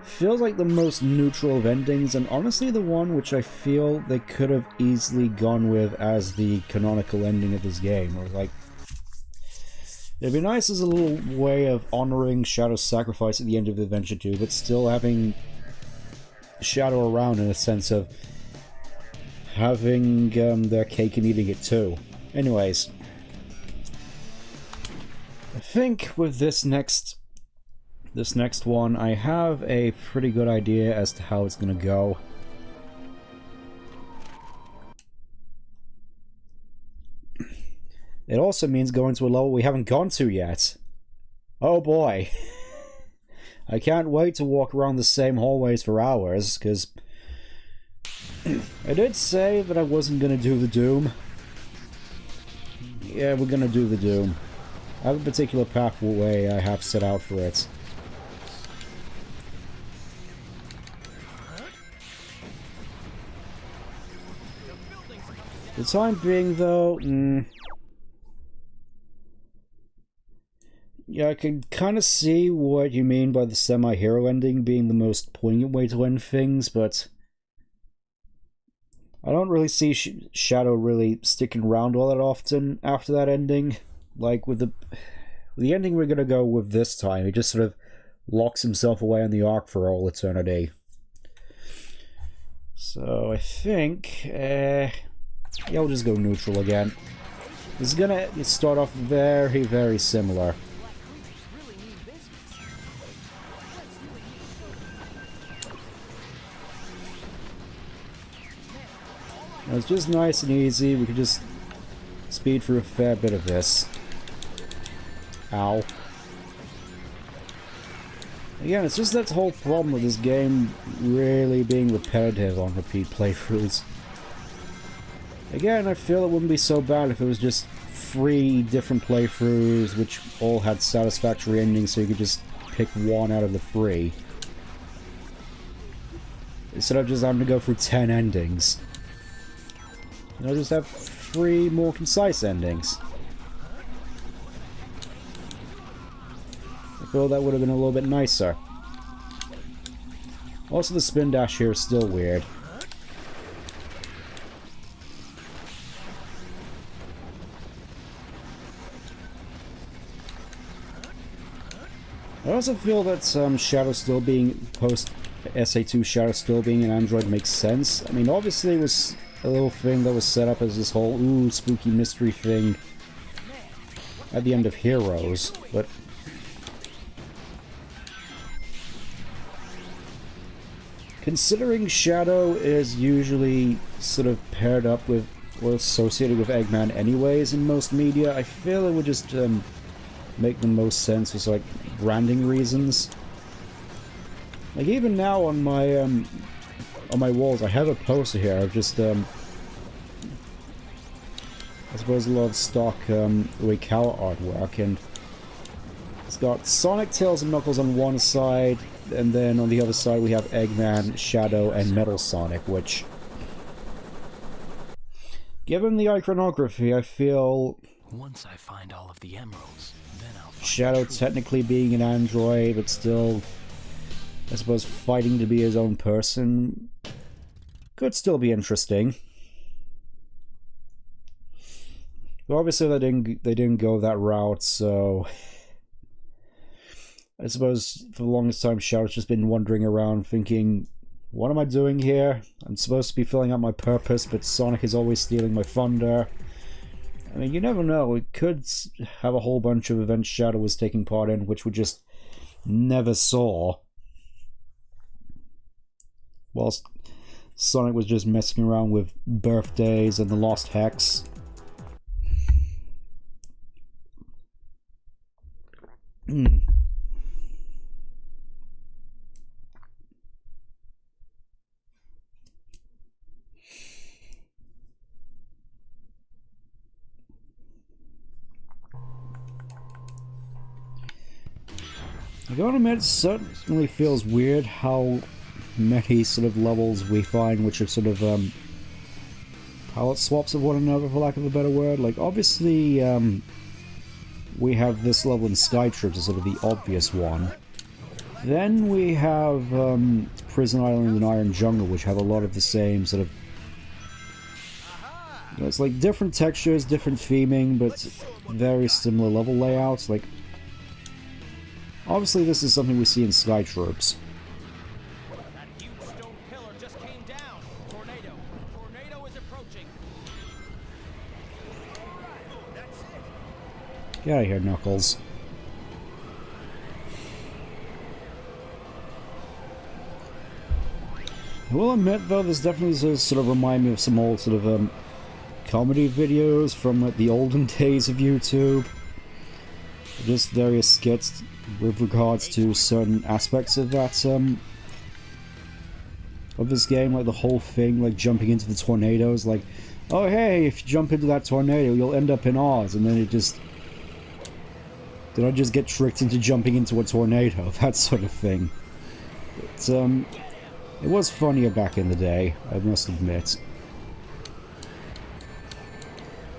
feels like the most neutral of endings, and honestly the one which I feel they could have easily gone with as the canonical ending of this game. Or like, it'd be nice as a little way of honoring Shadow's sacrifice at the end of Adventure 2, but still having Shadow around in a sense of having their cake and eating it too. Anyways, I think with this next one, I have a pretty good idea as to how it's gonna go. It also means going to a level we haven't gone to yet. Oh boy. I can't wait to walk around the same hallways for hours, because I did say that I wasn't gonna do the Doom. Yeah, we're gonna do the Doom. I have a particular pathway I have set out for it. For the time being, though, yeah, I can kind of see what you mean by the semi-hero ending being the most poignant way to end things, but I don't really see Shadow really sticking around all that often after that ending. Like, with the ending we're gonna go with this time, he just sort of locks himself away in the Ark for all eternity. So, I think, yeah, we'll just go neutral again. This is gonna start off very, very similar. It's just nice and easy. We could just speed through a fair bit of this. Ow. Again, it's just that whole problem with this game really being repetitive on repeat playthroughs. Again, I feel it wouldn't be so bad if it was just 3 different playthroughs which all had satisfactory endings, so you could just pick one out of the 3. Instead of just having to go through 10 endings. And I'll just have 3 more concise endings. I feel that would have been a little bit nicer. Also, the spin dash here is still weird. I also feel that Shadow still being post-SA2 Shadow still being an android makes sense. I mean, obviously it was a little thing that was set up as this whole, ooh, spooky mystery thing at the end of Heroes, but considering Shadow is usually sort of paired up with, or associated with Eggman anyways in most media, I feel it would just make the most sense for, like, branding reasons. Like, even now on my walls, I have a poster here of just, I suppose a lot of stock Uekawa artwork, and it's got Sonic, Tails, and Knuckles on one side, and then on the other side we have Eggman, Shadow, and Metal Sonic, which, given the iconography, I feel once I find all of the emeralds, then I'll find Shadow technically being an android, but still, I suppose, fighting to be his own person could still be interesting. But obviously they didn't go that route, so I suppose for the longest time Shadow's just been wandering around thinking, what am I doing here? I'm supposed to be filling out my purpose, but Sonic is always stealing my thunder. I mean, you never know. We could have a whole bunch of events Shadow was taking part in, which we just never saw. Whilst Sonic was just messing around with birthdays and the Lost Hex. I gotta admit, it certainly feels weird how many sort of levels we find which are sort of palette swaps of one another, for lack of a better word. Like, obviously we have this level in Sky Troops as sort of the obvious one. Then we have Prison Island and Iron Jungle, which have a lot of the same sort of, you know, it's like different textures, different theming, but very similar level layouts. Like, obviously this is something we see in Sky Troops. That huge stone pillar just came down. Tornado. Tornado is approaching. That's it. Get out of here, Knuckles. I will admit, though, this definitely does sort of remind me of some old sort of comedy videos from the olden days of YouTube. Just various skits with regards to certain aspects of that of this game, like the whole thing, like jumping into the tornadoes, like, oh hey, if you jump into that tornado you'll end up in Oz, and then it just, did I just get tricked into jumping into a tornado? That sort of thing. But, it was funnier back in the day, I must admit.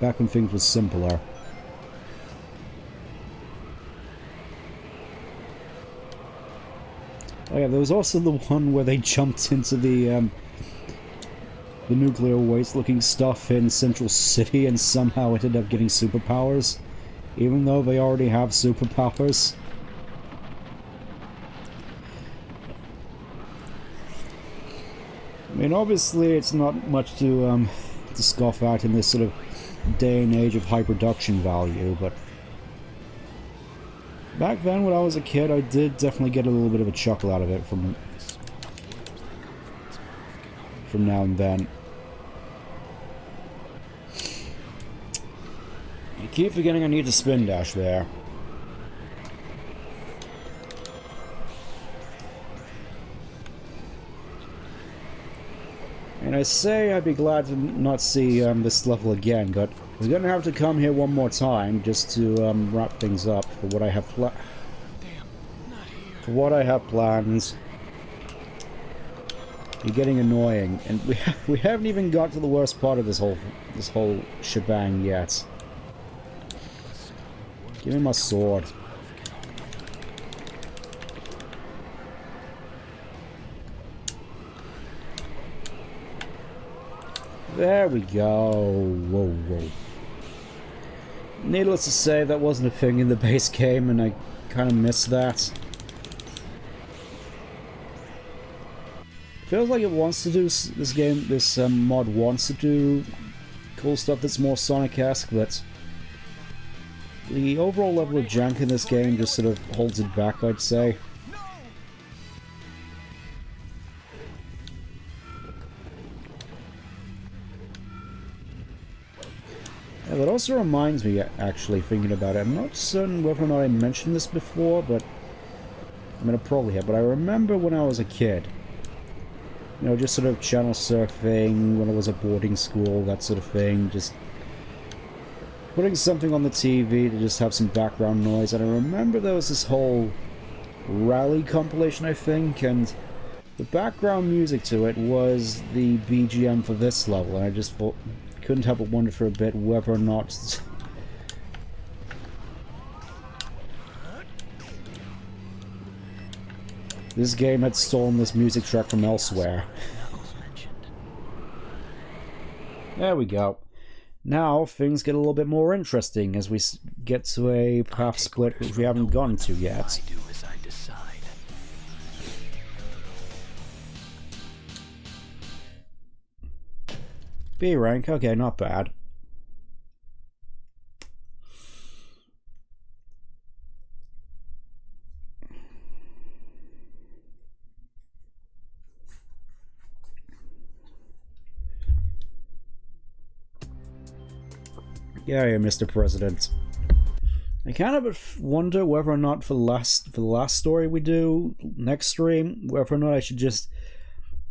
Back when things were simpler. Oh yeah, there was also the one where they jumped into the the nuclear waste looking stuff in Central City and somehow ended up getting superpowers, even though they already have superpowers. I mean, obviously it's not much to scoff at in this sort of day and age of high production value, but back then when I was a kid I did definitely get a little bit of a chuckle out of it from now and then. I keep forgetting I need to spin dash there. And I say I'd be glad to not see this level again, but we're gonna have to come here one more time just to wrap things up for what I have planned. You're getting annoying, and we haven't even got to the worst part of this whole shebang yet. Give me my sword. There we go. Whoa, whoa. Needless to say, that wasn't a thing in the base game, and I kind of missed that. Feels like it wants to do this mod wants to do cool stuff that's more Sonic-esque, but the overall level of jank in this game just sort of holds it back, I'd say. Yeah, that also reminds me, actually, thinking about it, I'm not certain whether or not I mentioned this before, but I mean, I probably have, but I remember when I was a kid, you know, just sort of channel surfing when I was at boarding school, that sort of thing, just putting something on the TV to just have some background noise, and I remember there was this whole rally compilation, I think, and the background music to it was the BGM for this level, and I just couldn't help but wonder for a bit whether or not this game had stolen this music track from elsewhere. There we go. Now things get a little bit more interesting as we get to a path split which we haven't gotten to yet. B rank, okay, not bad. Yeah, Mr. President. I kind of wonder whether or not for the last story we do next stream, whether or not I should just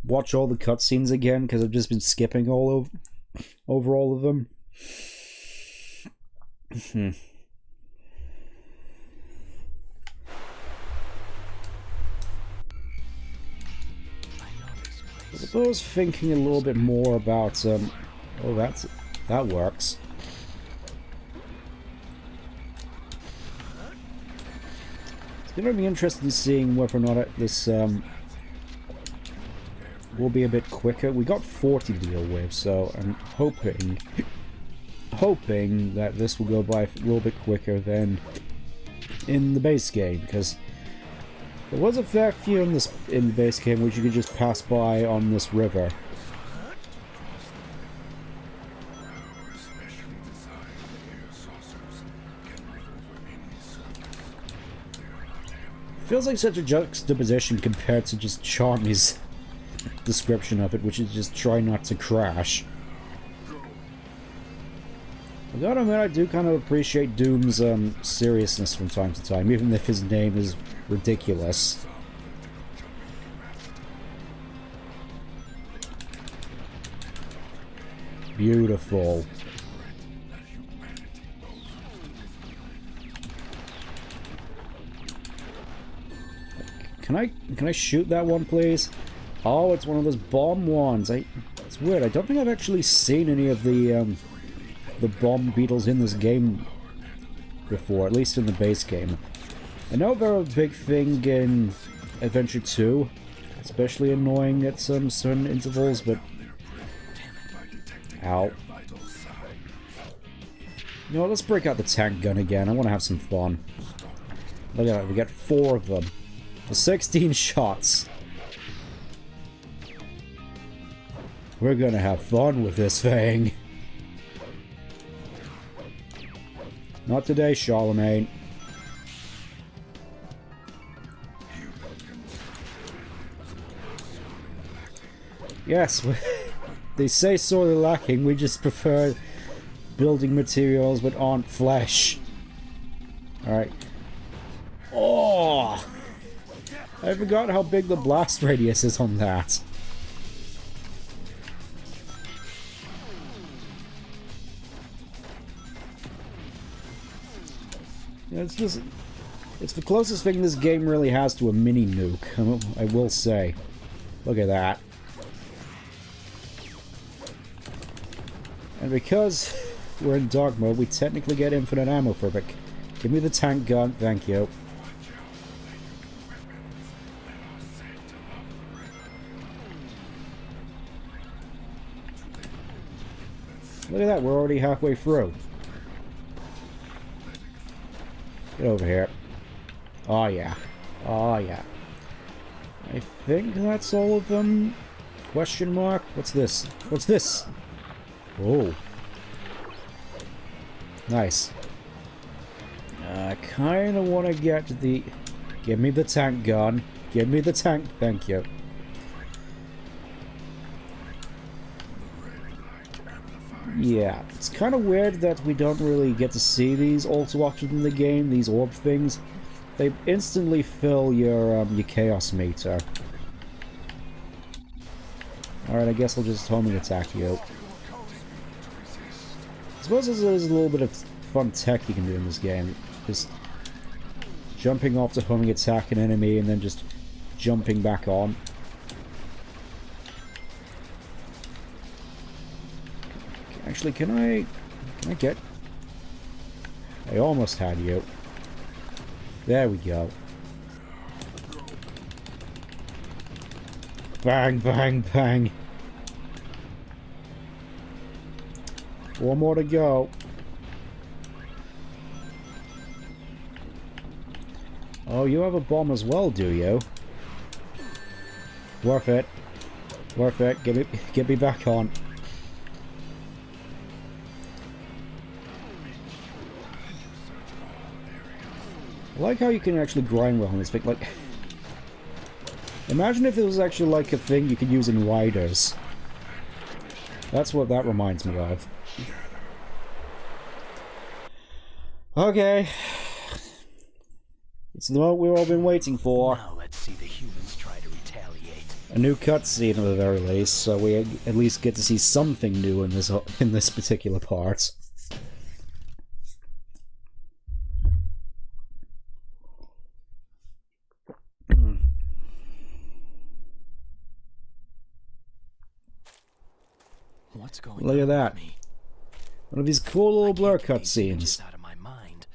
watch all the cutscenes again, because I've just been skipping over all of them. I suppose thinking a little bit more about oh, that works. It's gonna be interesting seeing whether or not this will be a bit quicker. We got 40 to deal with, so I'm hoping that this will go by a little bit quicker than in the base game, because there was a fair few in the base game which you could just pass by on this river. Feels like such a juxtaposition compared to just Charmy's description of it, which is just try not to crash. I gotta admit, I do kind of appreciate Doom's seriousness from time to time, even if his name is ridiculous. Beautiful. Can I shoot that one, please? Oh, it's one of those bomb ones. It's weird. I don't think I've actually seen any of the bomb beetles in this game before, at least in the base game. I know they're a big thing in Adventure 2, especially annoying at some certain intervals, but Ow. You know what, let's break out the tank gun again. I want to have some fun. Look at that, we got 4 of them. For 16 shots. We're gonna have fun with this thing. Not today, Charlemagne. Yes, they say sorely lacking, we just prefer building materials that aren't flesh. Alright. Oh! I forgot how big the blast radius is on that. Yeah, it's the closest thing this game really has to a mini nuke, I will say. Look at that. And because we're in dark mode, we technically get infinite ammo for it. Give me the tank gun, thank you. Look at that, we're already halfway through. Get over here. Oh yeah. Oh yeah. I think that's all of them. Question mark? What's this? What's this? Oh. Nice. I kinda wanna get the... Give me the tank gun. Give me the tank. Thank you. Yeah, it's kind of weird that we don't really get to see these all too often in the game, these orb things. They instantly fill your chaos meter. Alright, I guess I'll just homing attack you. I suppose there's a little bit of fun tech you can do in this game. Just jumping off to homing attack an enemy and then just jumping back on. Actually, can I get... I almost had you. There we go. Bang, bang, bang. 4 more to go. Oh, you have a bomb as well, do you? Worth it. Worth it. Get me back on. I like how you can actually grind well on this thing. Like, imagine if it was actually like a thing you could use in Riders. That's what that reminds me of. Okay. It's the moment we've all been waiting for. Now let's see the humans try to retaliate. A new cutscene at the very least, so we at least get to see something new in this particular part. What's going Look at on that. with me? One of these cool little blur cutscenes. Out of my mind.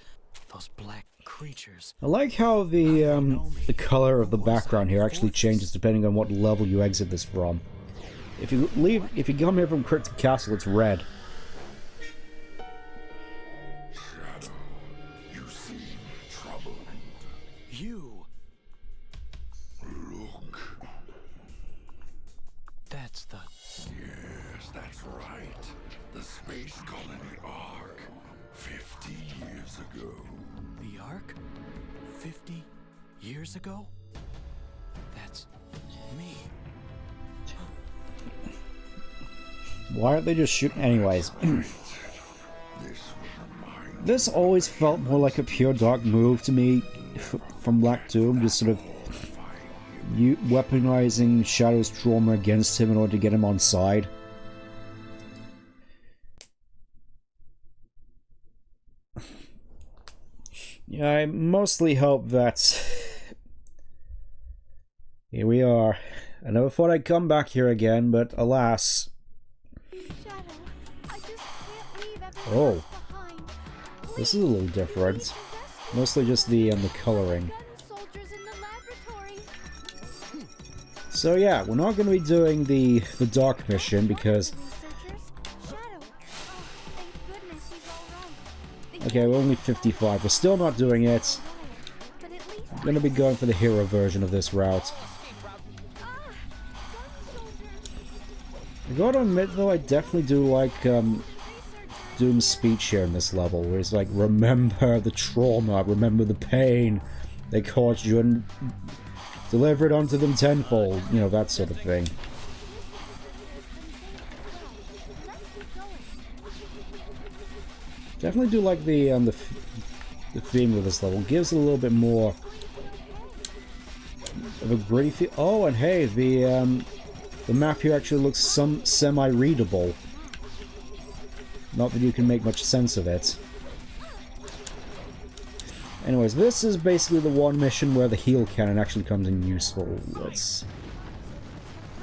Those black creatures. I like how the color of the background here actually changes depending on what level you exit this from. If you come here from Cryptic Castle, it's red. Shadow, you seem troubled. You. Look. That's the... Yes, that's right. The space colony Ark. 50 years ago. The Ark? 50 years ago? That's me. Why aren't they just shooting? Anyways. This always felt more like a pure dark move to me from Black Doom, just sort of weaponizing Shadow's trauma against him in order to get him on side. Yeah, I mostly hope that... Here we are. I never thought I'd come back here again, but alas... Shadow, I just can't leave everyone Oh. else behind. This is a little different. Mostly just the coloring. Soldiers in the laboratory. So yeah, we're not going to be doing the dark mission because Researchers, Okay, we're only 55. We're still not doing it. But at least I'm gonna be going for the hero version of this route. I gotta admit though, I definitely do like Doom's speech here in this level, where he's like, remember the trauma, remember the pain they caused you, and deliver it onto them tenfold, you know, that sort of thing. Definitely do like the theme of this level. Gives it a little bit more of a gritty feel. Oh, and hey, the map here actually looks semi-readable. Not that you can make much sense of it. Anyways, this is basically the one mission where the heal cannon actually comes in useful. Let's...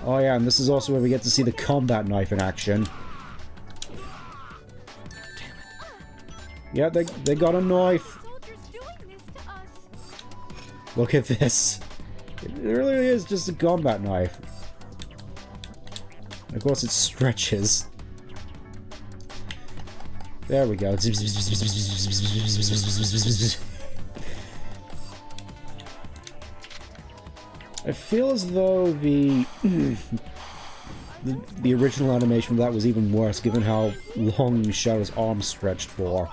Oh yeah, and this is also where we get to see the combat knife in action. Yeah, they got a knife. soldiers doing this to us. Look at this. It really is just a combat knife. Of course it stretches. There we go. I feel as though the original animation of that was even worse, given how long Shadow's arm stretched for.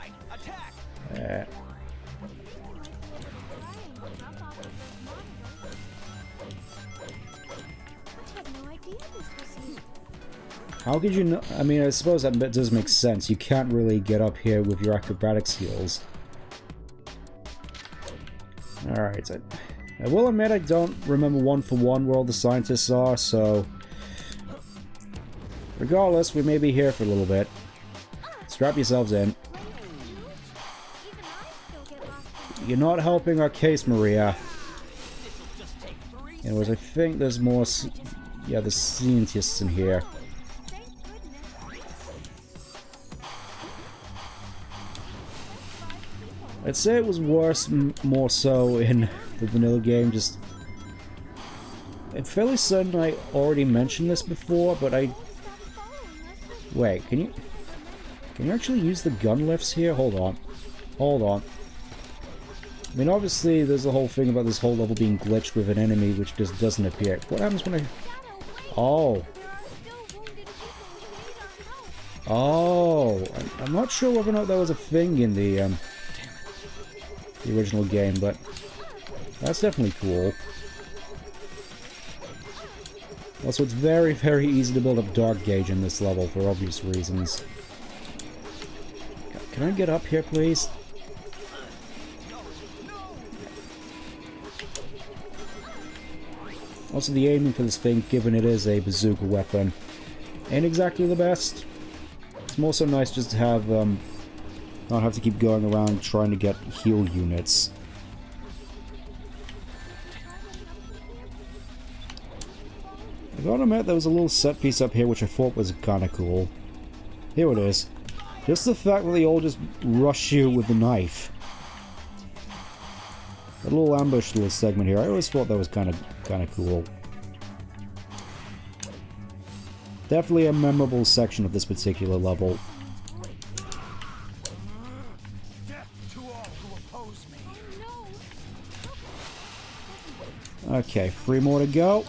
I had no idea this was you. How could you know? I mean, I suppose that does make sense. You can't really get up here with your acrobatic skills. Alright, I will admit I don't remember one for one where all the scientists are, so... Regardless, we may be here for a little bit. Strap yourselves in. Even I still get lost. You're not helping our case, Maria. Anyways, I think there's more... Yeah, there's scientists in here. Thank goodness. I'd say it was worse, more so in the vanilla game. Just, I'm fairly certain I already mentioned this before, but I... Wait, can you actually use the gun lifts here? Hold on. Hold on. I mean, obviously, there's the whole thing about this whole level being glitched with an enemy which just doesn't appear. What happens when I... Oh. Oh. I'm not sure whether or not that was a thing in the original game, but that's definitely cool. Also, it's very, very easy to build up Dark Gauge in this level for obvious reasons. Can I get up here, please? Also, the aiming for this thing, given it is a bazooka weapon, ain't exactly the best. It's more so nice just to have, not have to keep going around trying to get heal units. I gotta admit, there was a little set piece up here which I thought was kinda cool. Here it is. Just the fact that they all just rush you with the knife. A little ambush little segment here. I always thought that was kinda cool. Definitely a memorable section of this particular level. Death to all who oppose me. No. Okay, 3 more to go.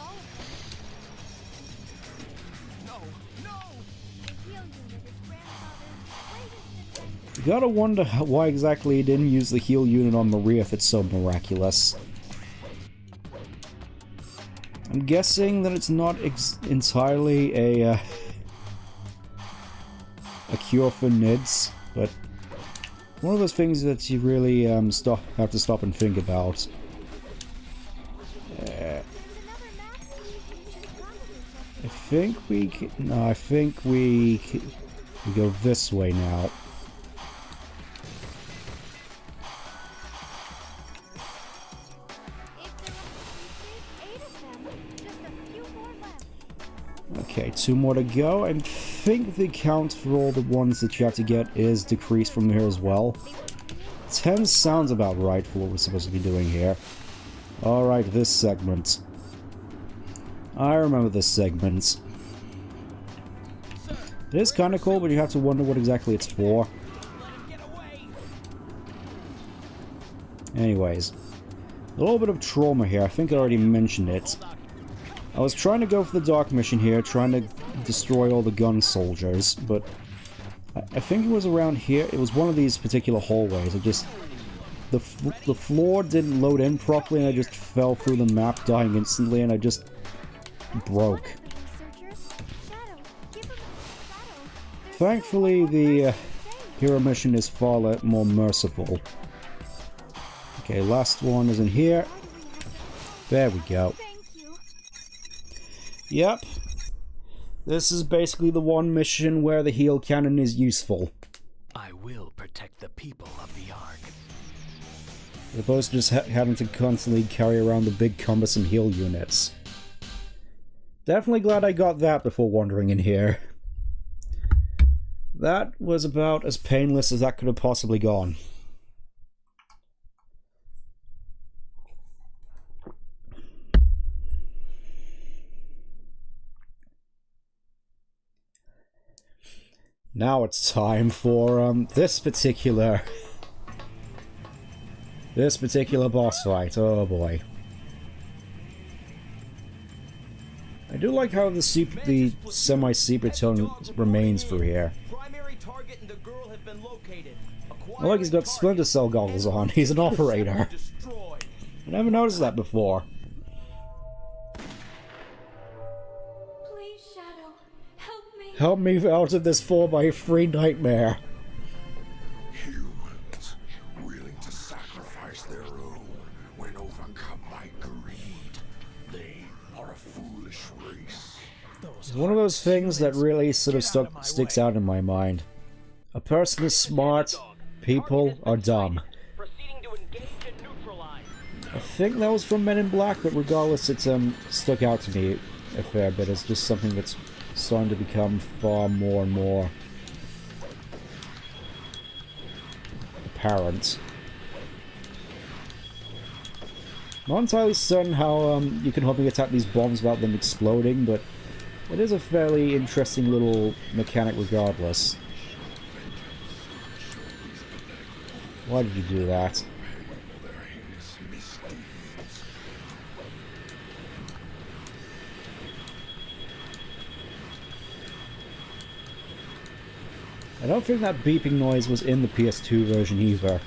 You gotta wonder why exactly he didn't use the heal unit on Maria if it's so miraculous. I'm guessing that it's not entirely a cure for NIDS, but one of those things that you really have to stop and think about. I think we can, no, I think we go this way now. Okay, 2 more to go. I think the count for all the ones that you have to get is decreased from here as well. 10 sounds about right for what we're supposed to be doing here. Alright, this segment. I remember this segment. It is kinda cool, but you have to wonder what exactly it's for. Anyways, a little bit of trauma here. I think I already mentioned it. I was trying to go for the dark mission here, trying to destroy all the gun soldiers, but I think it was around here. It was one of these particular hallways. It just... The floor didn't load in properly, and I just fell through the map, dying instantly, and I just broke. Thankfully, the hero mission is far more merciful. Okay, last one is in here. There we go. Yep. This is basically the one mission where the heal cannon is useful. I will protect the people of the Ark. As opposed to just having to constantly carry around the big cumbersome heal units. Definitely glad I got that before wandering in here. That was about as painless as that could have possibly gone. Now it's time for this particular boss fight. Oh boy. I do like how the semi-secret tone remains through here. I like he's got Splinter Cell goggles on. He's an operator. I never noticed that before. Please, Shadow, help me. Help me out of this 4x3 nightmare. Humans willing to sacrifice their own when overcome by greed. They are a foolish race. It's one of those things that really sort of sticks out in my mind. A person is smart, people are dumb. I think that was from Men in Black, but regardless, it's stuck out to me a fair bit. It's just something that's starting to become far more and more apparent. Not entirely certain how you can hopefully attack these bombs without them exploding, but it is a fairly interesting little mechanic regardless. Why did you do that? I don't think that beeping noise was in the PS2 version either.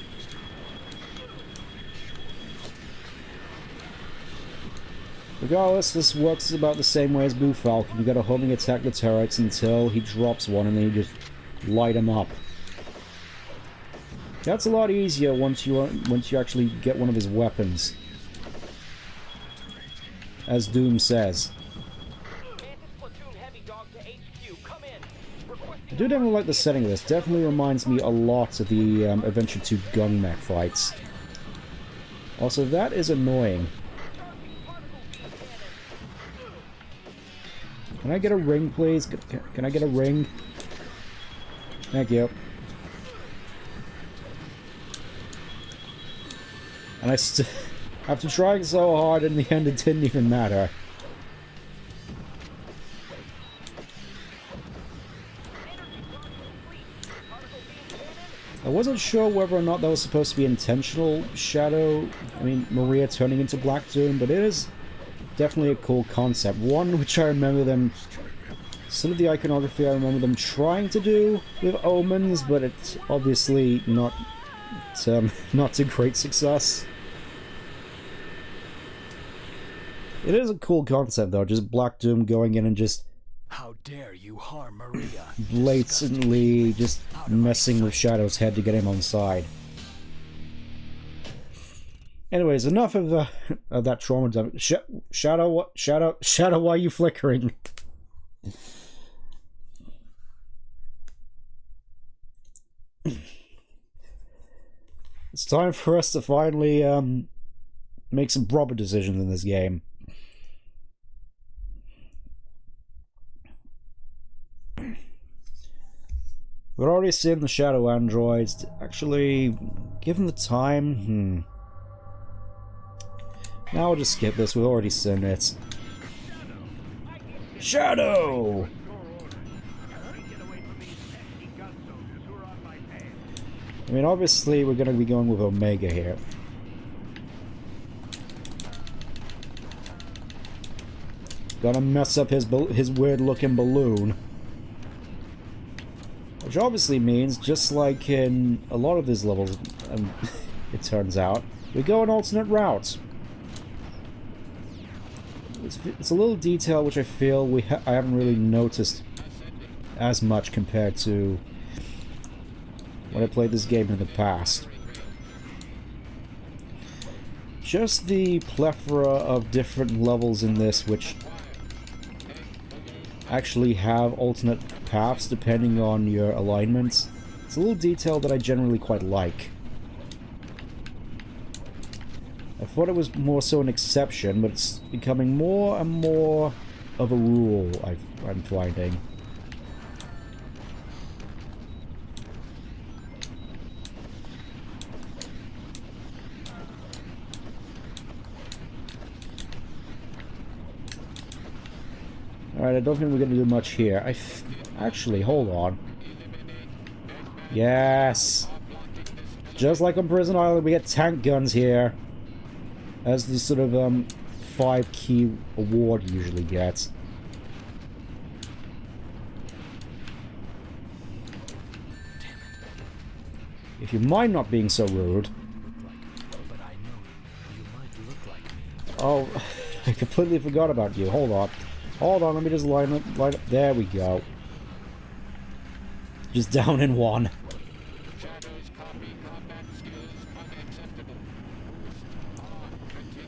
Regardless, this works about the same way as Blue Falcon. You gotta homing attack the turrets until he drops one and then you just light him up. That's a lot easier once you actually get one of his weapons. As Doom says. I do definitely like the setting of this. Definitely reminds me a lot of the Adventure 2 gun mech fights. Also, that is annoying. Can I get a ring, please? Can I get a ring? Thank you. And after trying so hard, in the end it didn't even matter. I wasn't sure whether or not that was supposed to be intentional Maria turning into Black Doom, but it is definitely a cool concept. One which I remember them, sort of the iconography I remember them trying to do with Omens, but it's obviously not to great success. It is a cool concept though, just Black Doom going in and just how dare you harm Maria? Blatantly just messing with Shadow's head to get him on side. Anyways, enough of that trauma dump. Shadow, why are you flickering? It's time for us to finally make some proper decisions in this game. We're already seeing the Shadow androids. Actually, given the time, Now I'll just skip this. We've already seen it. Shadow! I mean, obviously we're going to be going with Omega here. gonna mess up his weird-looking balloon. Which obviously means, just like in a lot of these levels, it turns out, we go an alternate route. It's a little detail which I feel I haven't really noticed as much compared to when I played this game in the past. Just the plethora of different levels in this which actually have alternate paths depending on your alignments. It's a little detail that I generally quite like. I thought it was more so an exception, but it's becoming more and more of a rule, I'm finding. Alright, I don't think we're going to do much here. Actually, hold on. Yes! Just like on Prison Island, we get tank guns here. As the sort of, 5 key award usually gets. If you mind not being so rude. But I know you might look like me. Oh, I completely forgot about you. Hold on. Hold on, let me just line up. There we go. Just down in one.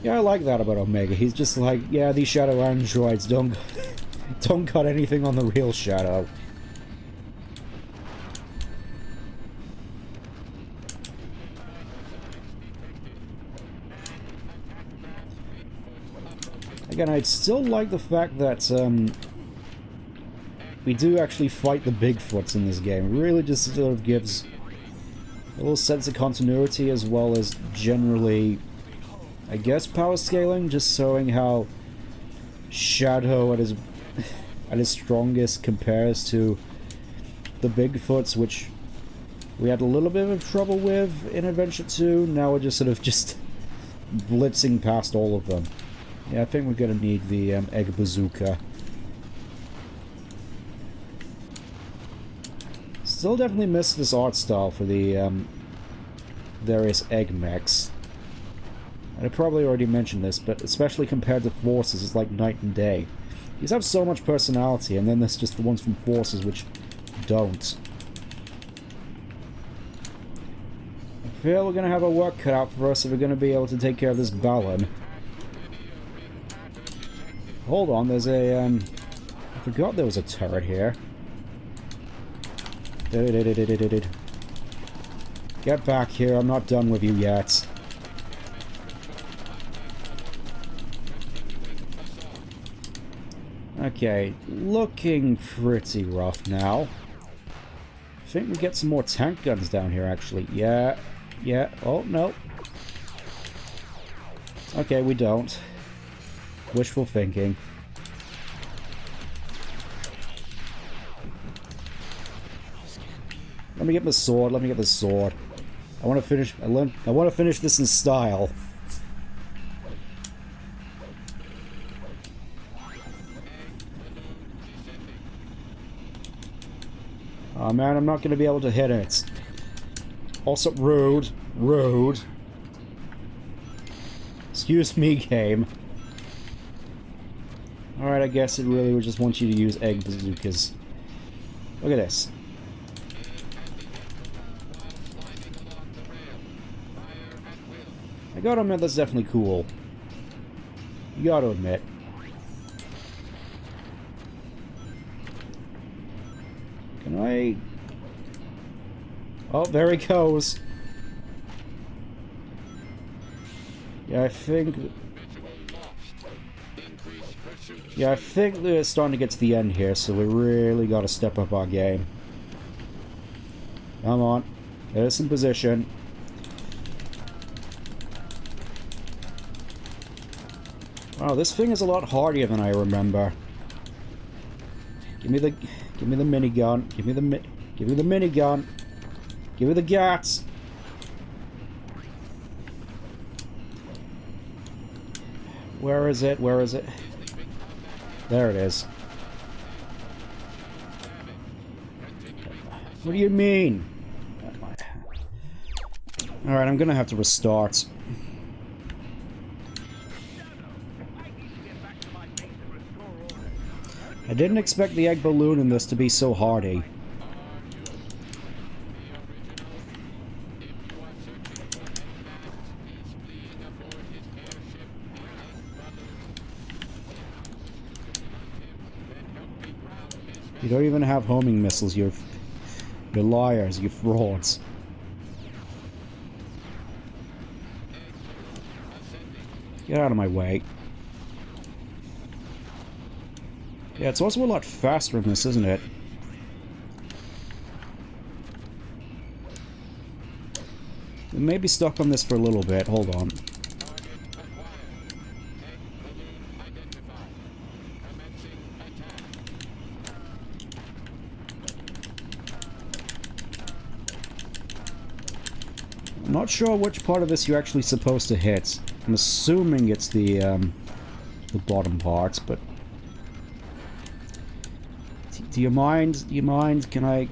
Yeah, I like that about Omega. He's just like, yeah, these shadow androids don't cut anything on the real shadow. Again, I'd still like the fact that we do actually fight the Bigfoots in this game. It really just sort of gives a little sense of continuity as well as generally, I guess, power scaling, just showing how Shadow at his strongest compares to the Bigfoots, which we had a little bit of trouble with in Adventure 2. Now we're just sort of blitzing past all of them. Yeah, I think we're gonna need the egg bazooka. Still definitely miss this art style for the various egg mechs. And I probably already mentioned this, but especially compared to Forces, it's like night and day. These have so much personality, and then there's just the ones from Forces which don't. I feel we're gonna have our work cut out for us if we're gonna be able to take care of this Balin. Hold on, there's a, I forgot there was a turret here. Get back here, I'm not done with you yet. Okay, looking pretty rough now. I think we get some more tank guns down here, actually. Yeah, oh, no. Okay, we don't. Wishful thinking. Let me get the sword. Let me get the sword. I want to finish. I want to finish this in style. Oh man, I'm not going to be able to hit it. Also, rude. Rude. Excuse me, game. Alright, I guess it really would just want you to use egg bazookas. Look at this. I gotta admit, that's definitely cool. You gotta admit. Can I... Oh, there he goes. Yeah, I think we're starting to get to the end here, so we really got to step up our game. Come on. Get us in position. Wow, this thing is a lot harder than I remember. Give me the minigun. Give me the minigun. Give me the gats. Where is it? Where is it? There it is. What do you mean? Alright, I'm gonna have to restart. I didn't expect the egg balloon in this to be so hardy. You don't even have homing missiles, you're liars, you frauds. Get out of my way. Yeah, it's also a lot faster in this, isn't it? We may be stuck on this for a little bit, hold on. I'm not sure which part of this you're actually supposed to hit. I'm assuming it's the bottom part, but... Do you mind? Do you mind? Can I...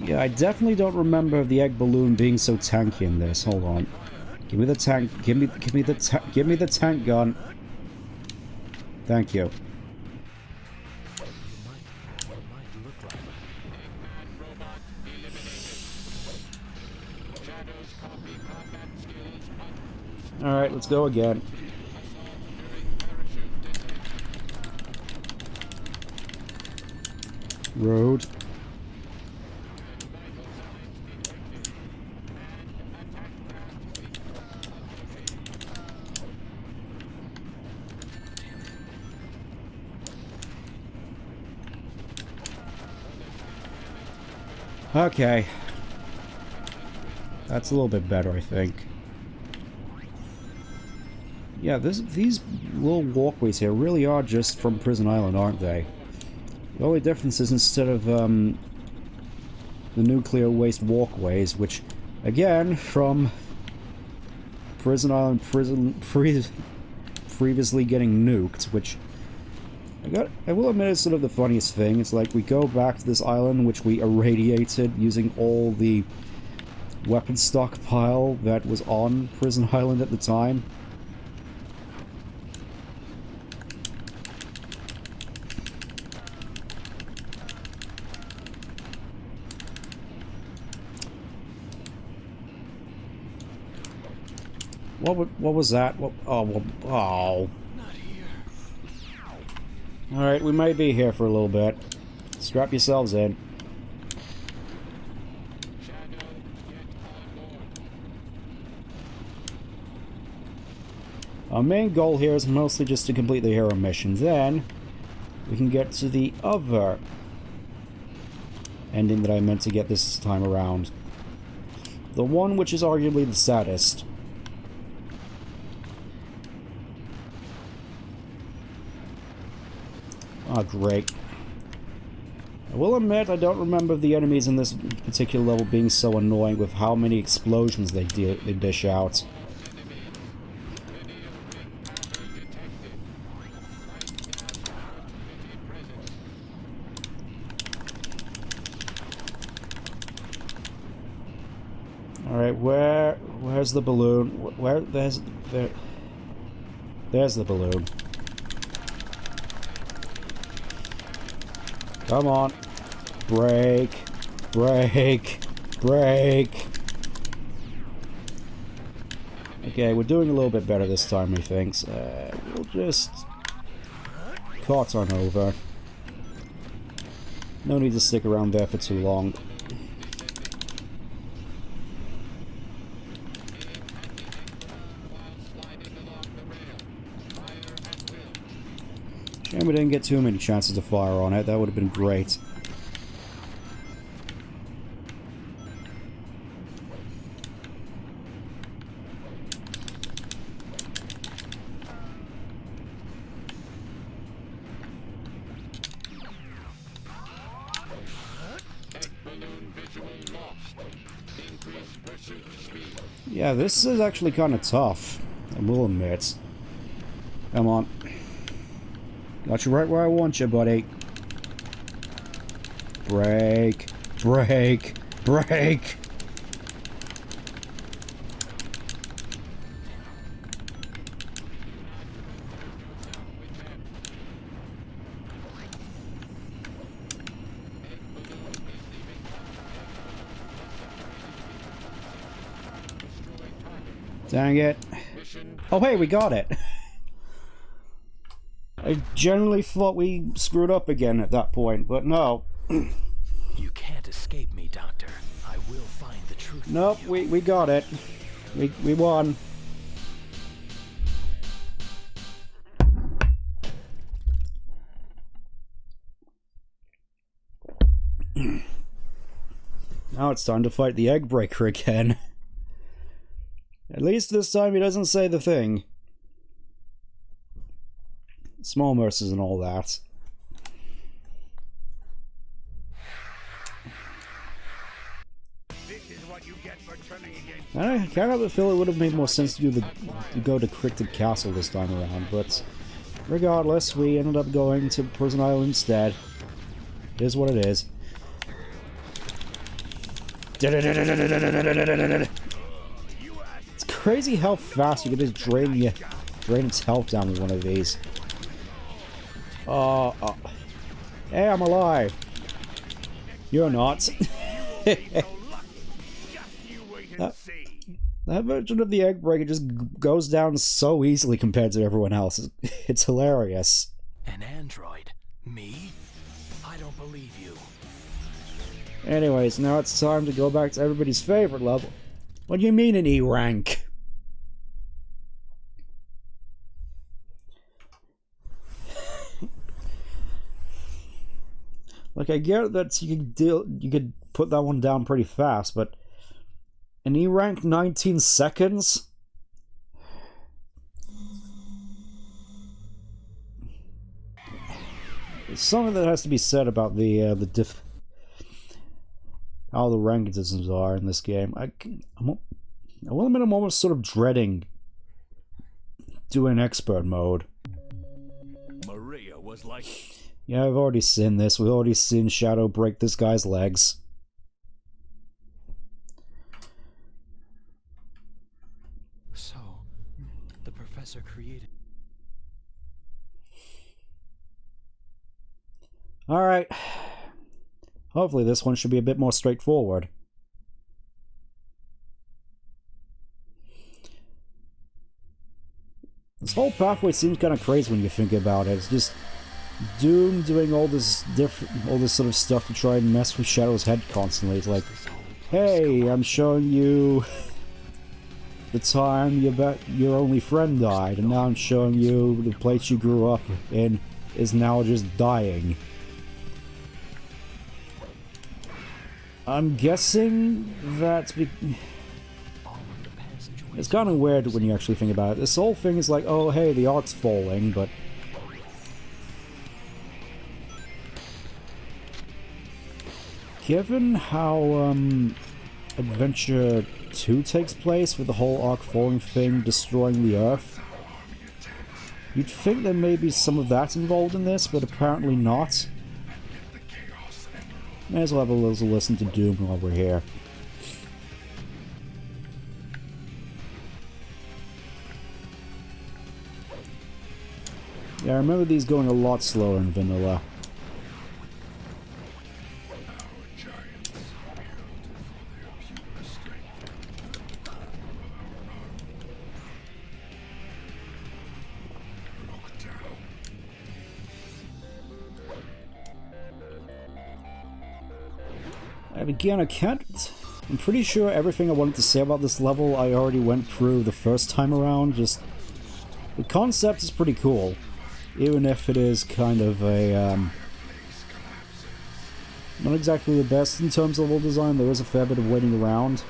Yeah, I definitely don't remember the egg balloon being so tanky in this. Hold on. Give me the tank. Give me the tank gun. Thank you. Alright, let's go again. Road. Okay. That's a little bit better, I think. Yeah, these little walkways here really are just from Prison Island, aren't they? The only difference is instead of the nuclear waste walkways, which, again, from Prison Island previously getting nuked, which I will admit is sort of the funniest thing. It's like we go back to this island which we irradiated using all the weapon stockpile that was on Prison Island at the time. What was that? Oh. Not here. Alright, we might be here for a little bit. Strap yourselves in. Our main goal here is mostly just to complete the hero mission. Then, we can get to the other ending that I meant to get this time around. The one which is arguably the saddest. Oh, great. I will admit I don't remember the enemies in this particular level being so annoying with how many explosions they dish out. Alright, where's the balloon? There's the balloon. Come on. Break. Break. Break. Okay, we're doing a little bit better this time, methinks. We'll just cart on over. No need to stick around there for too long. Shame we didn't get too many chances to fire on it. That would have been great. Yeah, this is actually kind of tough, I will admit. Come on. Got you right where I want you, buddy. Break. Break. Break. Dang it. Oh hey, we got it. I generally thought we screwed up again at that point, but no. You can't escape me, Doctor. I will find the truth. Nope, we got it. We won. Now it's time to fight the egg breaker again. At least this time he doesn't say the thing. Small mercies and all that. This is what you get for turning against I can't help but feel it would have made more sense to go to Cryptid Castle this time around, but regardless, we ended up going to Prison Island instead. It is what it is. It's crazy how fast you can just drain its health down with one of these. Hey, I'm alive. You're not. That version of the egg breaker just goes down so easily compared to everyone else. It's hilarious. An android? Me? I don't believe you. Anyways, now it's time to go back to everybody's favorite level. What do you mean an E rank? Like, I get that you could put that one down pretty fast, but an E rank 19 seconds? There's something that has to be said about how the ranking systems are in this game. I will admit I'm almost sort of dreading doing expert mode. Maria was like... Yeah, I've already seen this. We've already seen Shadow break this guy's legs. So, the professor created... Alright. Hopefully this one should be a bit more straightforward. This whole pathway seems kind of crazy when you think about it. It's just Doom doing all this sort of stuff to try and mess with Shadow's head constantly. It's like, hey, I'm showing you the time your only friend died, and now I'm showing you the place you grew up in is now just dying. I'm guessing that it's kind of weird when you actually think about it. This whole thing is like, oh hey, the ark's falling, but given how Adventure 2 takes place with the whole ark falling thing destroying the Earth, you'd think there may be some of that involved in this, but apparently not. May as well have a little listen to Doom while we're here. Yeah, I remember these going a lot slower in vanilla. Again, I'm pretty sure everything I wanted to say about this level I already went through the first time around. Just the concept is pretty cool, even if it is kind of a not exactly the best in terms of level design. There is a fair bit of waiting around.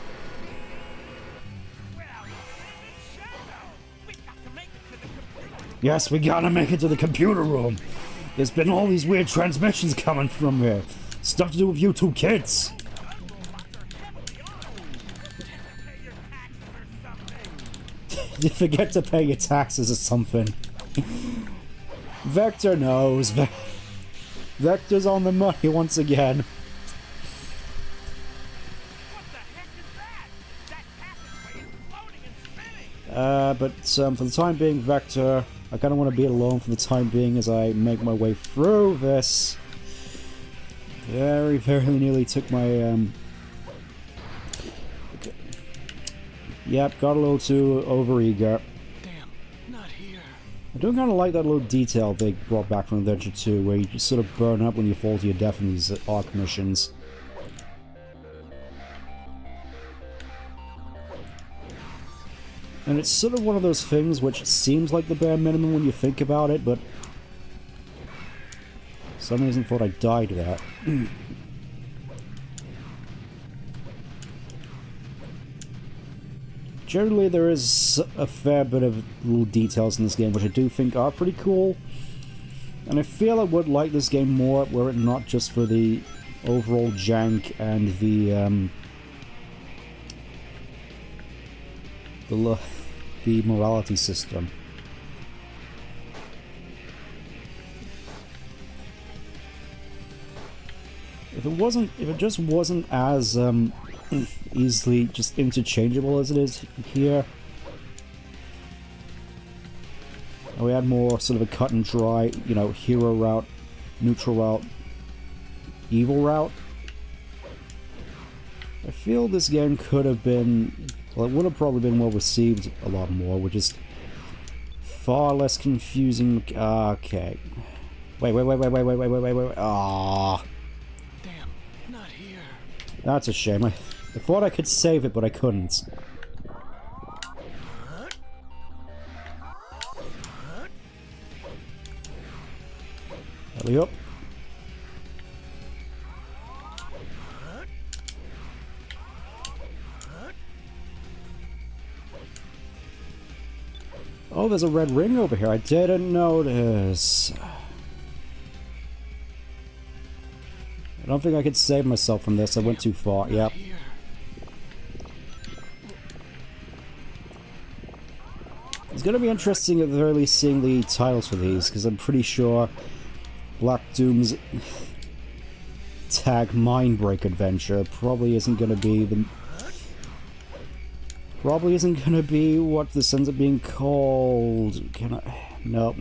Yes, we gotta make it to the computer room. There's been all these weird transmissions coming from here. Stuff to do with you two kids. You forget to pay your taxes or something. Vector knows. Vector's on the money once again. What the heck is that? That passageway is floating and spinning! But for the time being, Vector, I kind of want to be alone for the time being as I make my way through this. Very, very nearly took my, okay. Yep, got a little too overeager. Damn, not here. I do kind of like that little detail they brought back from Adventure 2, where you just sort of burn up when you fall to your death in these arc missions. And it's sort of one of those things which seems like the bare minimum when you think about it, but for some reason thought I died to that. Generally, there is a fair bit of little details in this game which I do think are pretty cool. And I feel I would like this game more were it not just for the overall jank and the morality system. If it just wasn't as easily just interchangeable as it is here, and we had more sort of a cut and dry, you know, hero route, neutral route, evil route, I feel this game could have been, well, it would have probably been well received a lot more, which is far less confusing. Okay. Wait. Ah. Not here. That's a shame. I thought I could save it, but I couldn't. Hurry up. Oh, there's a red ring over here. I didn't notice. I don't think I could save myself from this. I went too far. Yep. It's going to be interesting at the very least seeing the titles for these, because I'm pretty sure Black Doom's tag Mindbreak adventure probably isn't going to be the... Probably isn't going to be what this ends up being called. Can I... Nope.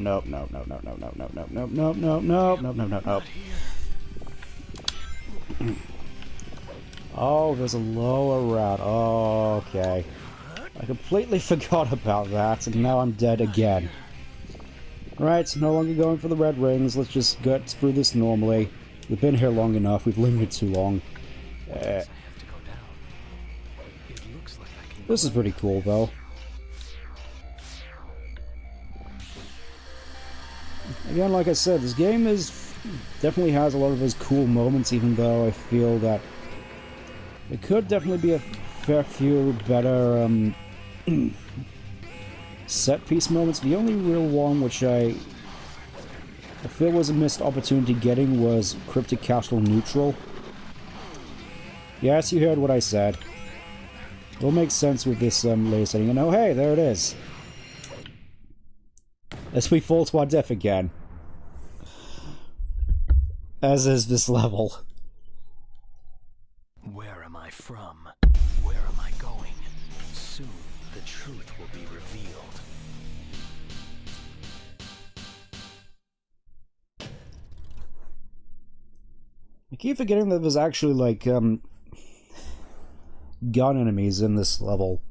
Oh, there's a lower route. Oh, okay. I completely forgot about that, and now I'm dead again. Right, so no longer going for the red rings. Let's just get through this normally. We've been here long enough. We've lingered too long. This is pretty cool, though. Again, like I said, this game definitely has a lot of those cool moments, even though I feel that it could definitely be a fair few better set-piece moments. The only real one which I feel was a missed opportunity getting was Cryptic Castle Neutral. Yes, you heard what I said. It'll make sense with this layer setting. And oh hey, there it is. As we fall to our death again. As is this level. Where am I from? Where am I going? Soon the truth will be revealed. I keep forgetting that there's actually like gun enemies in this level.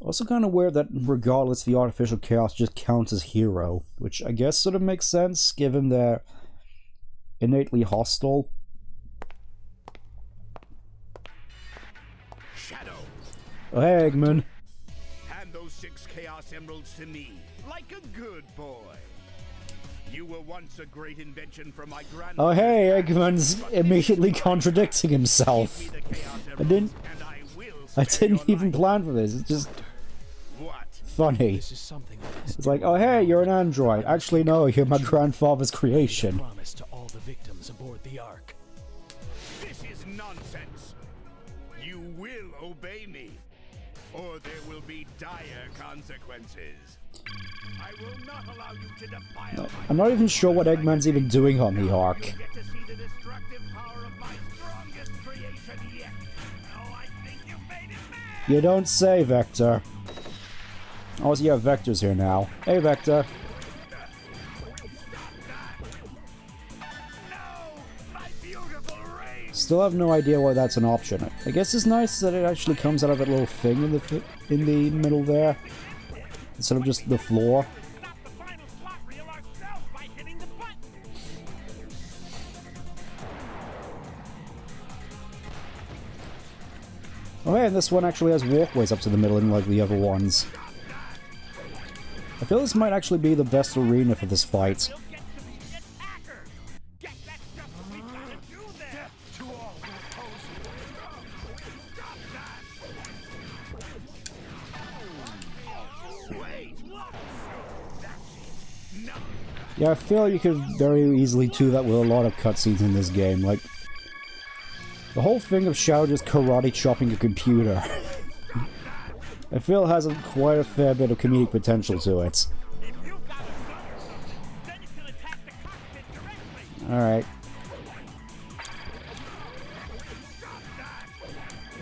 Also kind of weird that regardless the artificial chaos just counts as hero, which I guess sort of makes sense given they're innately hostile. Shadow! Oh hey Eggman. Hand those 6 Chaos Emeralds to me, like a good boy. You were once a great invention from my grandmother. Oh hey, Eggman's immediately contradicting himself. I didn't even plan for this. It's just funny. It's like, oh hey, you're an android. Actually, no, you're my grandfather's creation. Promise to all the victims aboard the Ark. This is nonsense. You will obey me. or there will be dire consequences. I will not allow you to defile I'm not even sure what Eggman's even doing on the Ark. You'll get to see the destructive power of my strongest creation yet. Oh, I think you made it mad! You don't say, Vector. Oh, so you have Vector's here now. Hey, Vector. Still have no idea why that's an option. I guess it's nice that it actually comes out of that little thing in the middle there, instead of just the floor. Oh yeah, and this one actually has walkways up to the middle unlike the other ones. I feel this might actually be the best arena for this fight. Yeah, I feel you could very easily do that with a lot of cutscenes in this game. Like, the whole thing of Shadow just karate chopping a computer. I feel it has quite a fair bit of comedic potential to it. Alright.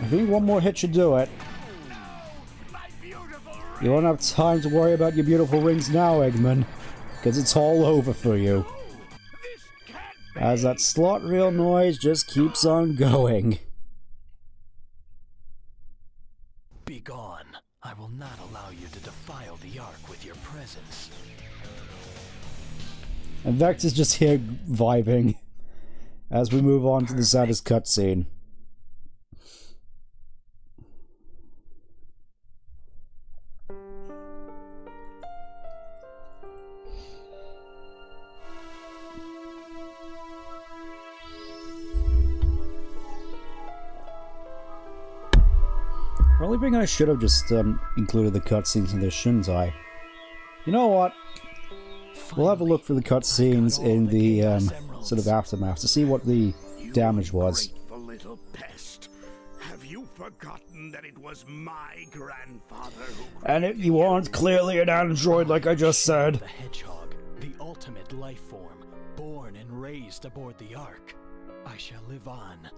I think one more hit should do it. You won't have time to worry about your beautiful rings now, Eggman. Because it's all over for you. As that slot reel noise just keeps on going. Be gone. I will not allow you to defile the Ark with your presence. And Vector's just here vibing as we move on to the saddest cutscene. Probably think I should have just included the cutscenes in this, shouldn't I? You know what? We'll have a look for the cutscenes in the sort of aftermath to see what the damage was. Grateful little pest. Have you forgotten that it was my grandfather who And you aren't clearly an android like I just said. The Hedgehog, the ultimate life form, born and raised aboard the Ark. I shall live on.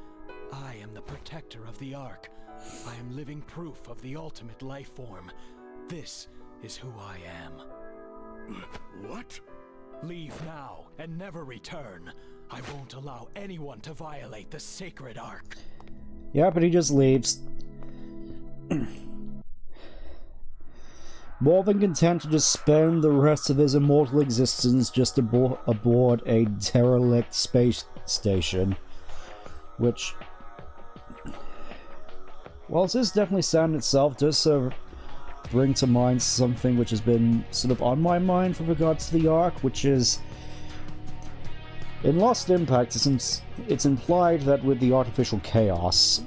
I am the protector of the Ark. I am living proof of the ultimate life form. This is who I am. What? Leave now and never return. I won't allow anyone to violate the sacred Ark. Yeah, but he just leaves. More than content to just spend the rest of his immortal existence just aboard a derelict space station. Which, whilst this definitely sound itself does sort of bring to mind something which has been sort of on my mind with regards to the Ark, which is in Lost Impact, it's implied that with the artificial chaos,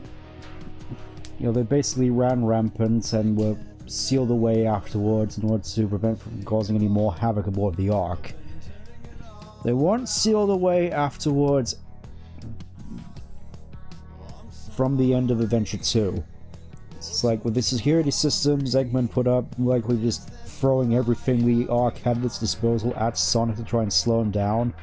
you know, they basically ran rampant and were sealed away afterwards in order to prevent from causing any more havoc aboard the Ark. They weren't sealed away afterwards from the end of Adventure 2. It's like with the security systems Eggman put up, likely just throwing everything the Ark had at its disposal at Sonic to try and slow him down.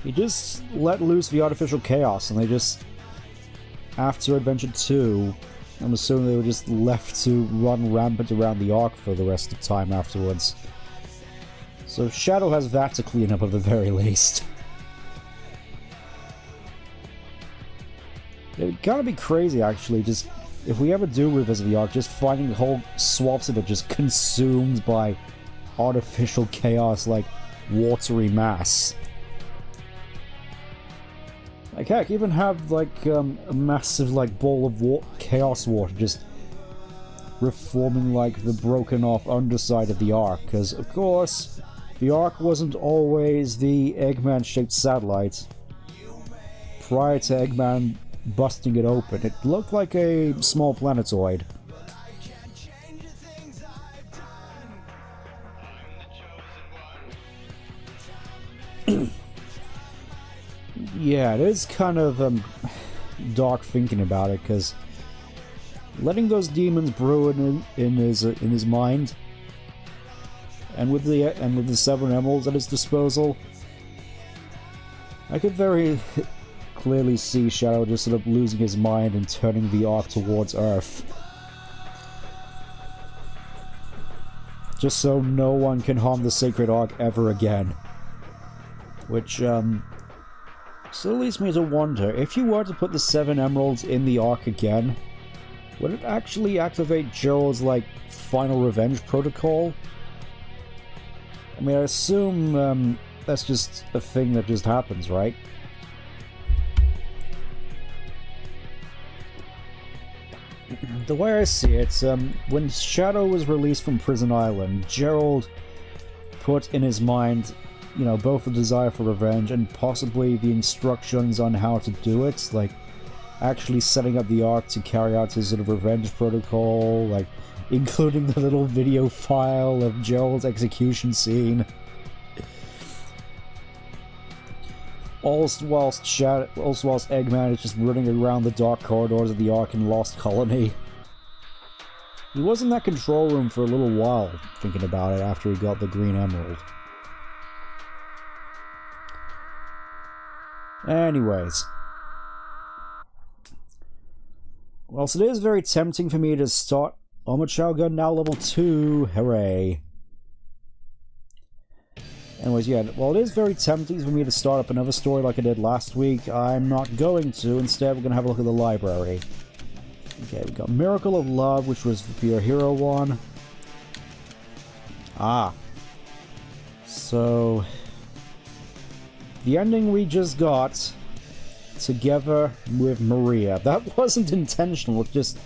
He just let loose the artificial chaos, and they just, after Adventure 2, I'm assuming they were just left to run rampant around the Ark for the rest of time afterwards. So Shadow has that to clean up at the very least. It would kind of be crazy, actually, just, if we ever do revisit the Ark, just finding whole swaths of it just consumed by artificial chaos like watery mass. Like, heck, even have, like, a massive, like, ball of chaos water just reforming, like, the broken off underside of the Ark, because, of course, the Ark wasn't always the Eggman-shaped satellite. Prior to Eggman busting it open, it looked like a small planetoid. Yeah, it is kind of dark thinking about it, because letting those demons brew in his mind, and with the 7 emeralds at his disposal, I could very clearly see Shadow just sort of losing his mind and turning the Ark towards Earth. Just so no one can harm the Sacred Ark ever again. Which, still leads me to wonder, if you were to put the 7 emeralds in the Ark again, would it actually activate Gerald's, like, final revenge protocol? I mean, I assume, that's just a thing that just happens, right? The way I see it, when Shadow was released from Prison Island, Gerald put in his mind, you know, both the desire for revenge and possibly the instructions on how to do it, like actually setting up the Ark to carry out his sort of revenge protocol, like including the little video file of Gerald's execution scene. Also whilst Eggman is just running around the dark corridors of the Ark in Lost Colony. He was in that control room for a little while, thinking about it, after he got the Green Emerald. Anyways. Whilst it is very tempting for me to start Armored Shotgun now level 2, hooray. Anyways, yeah, while it is very tempting for me to start up another story like I did last week, I'm not going to. Instead, we're going to have a look at the library. Okay, we got Miracle of Love, which was the Pure Hero one. Ah. So, the ending we just got, together with Maria. That wasn't intentional, it's just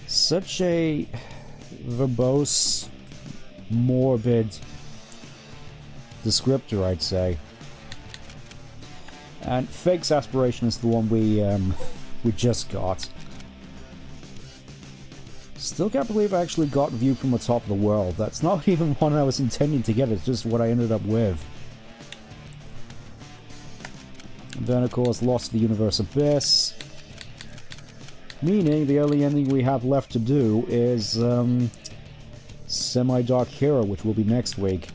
such a verbose, morbid descriptor, I'd say. And Fake's Aspiration is the one we just got. Still can't believe I actually got View from the Top of the World. That's not even one I was intending to get, it's just what I ended up with. And then, of course, Lost to the Universe Abyss. Meaning, the only ending we have left to do is, Semi-Dark Hero, which will be next week.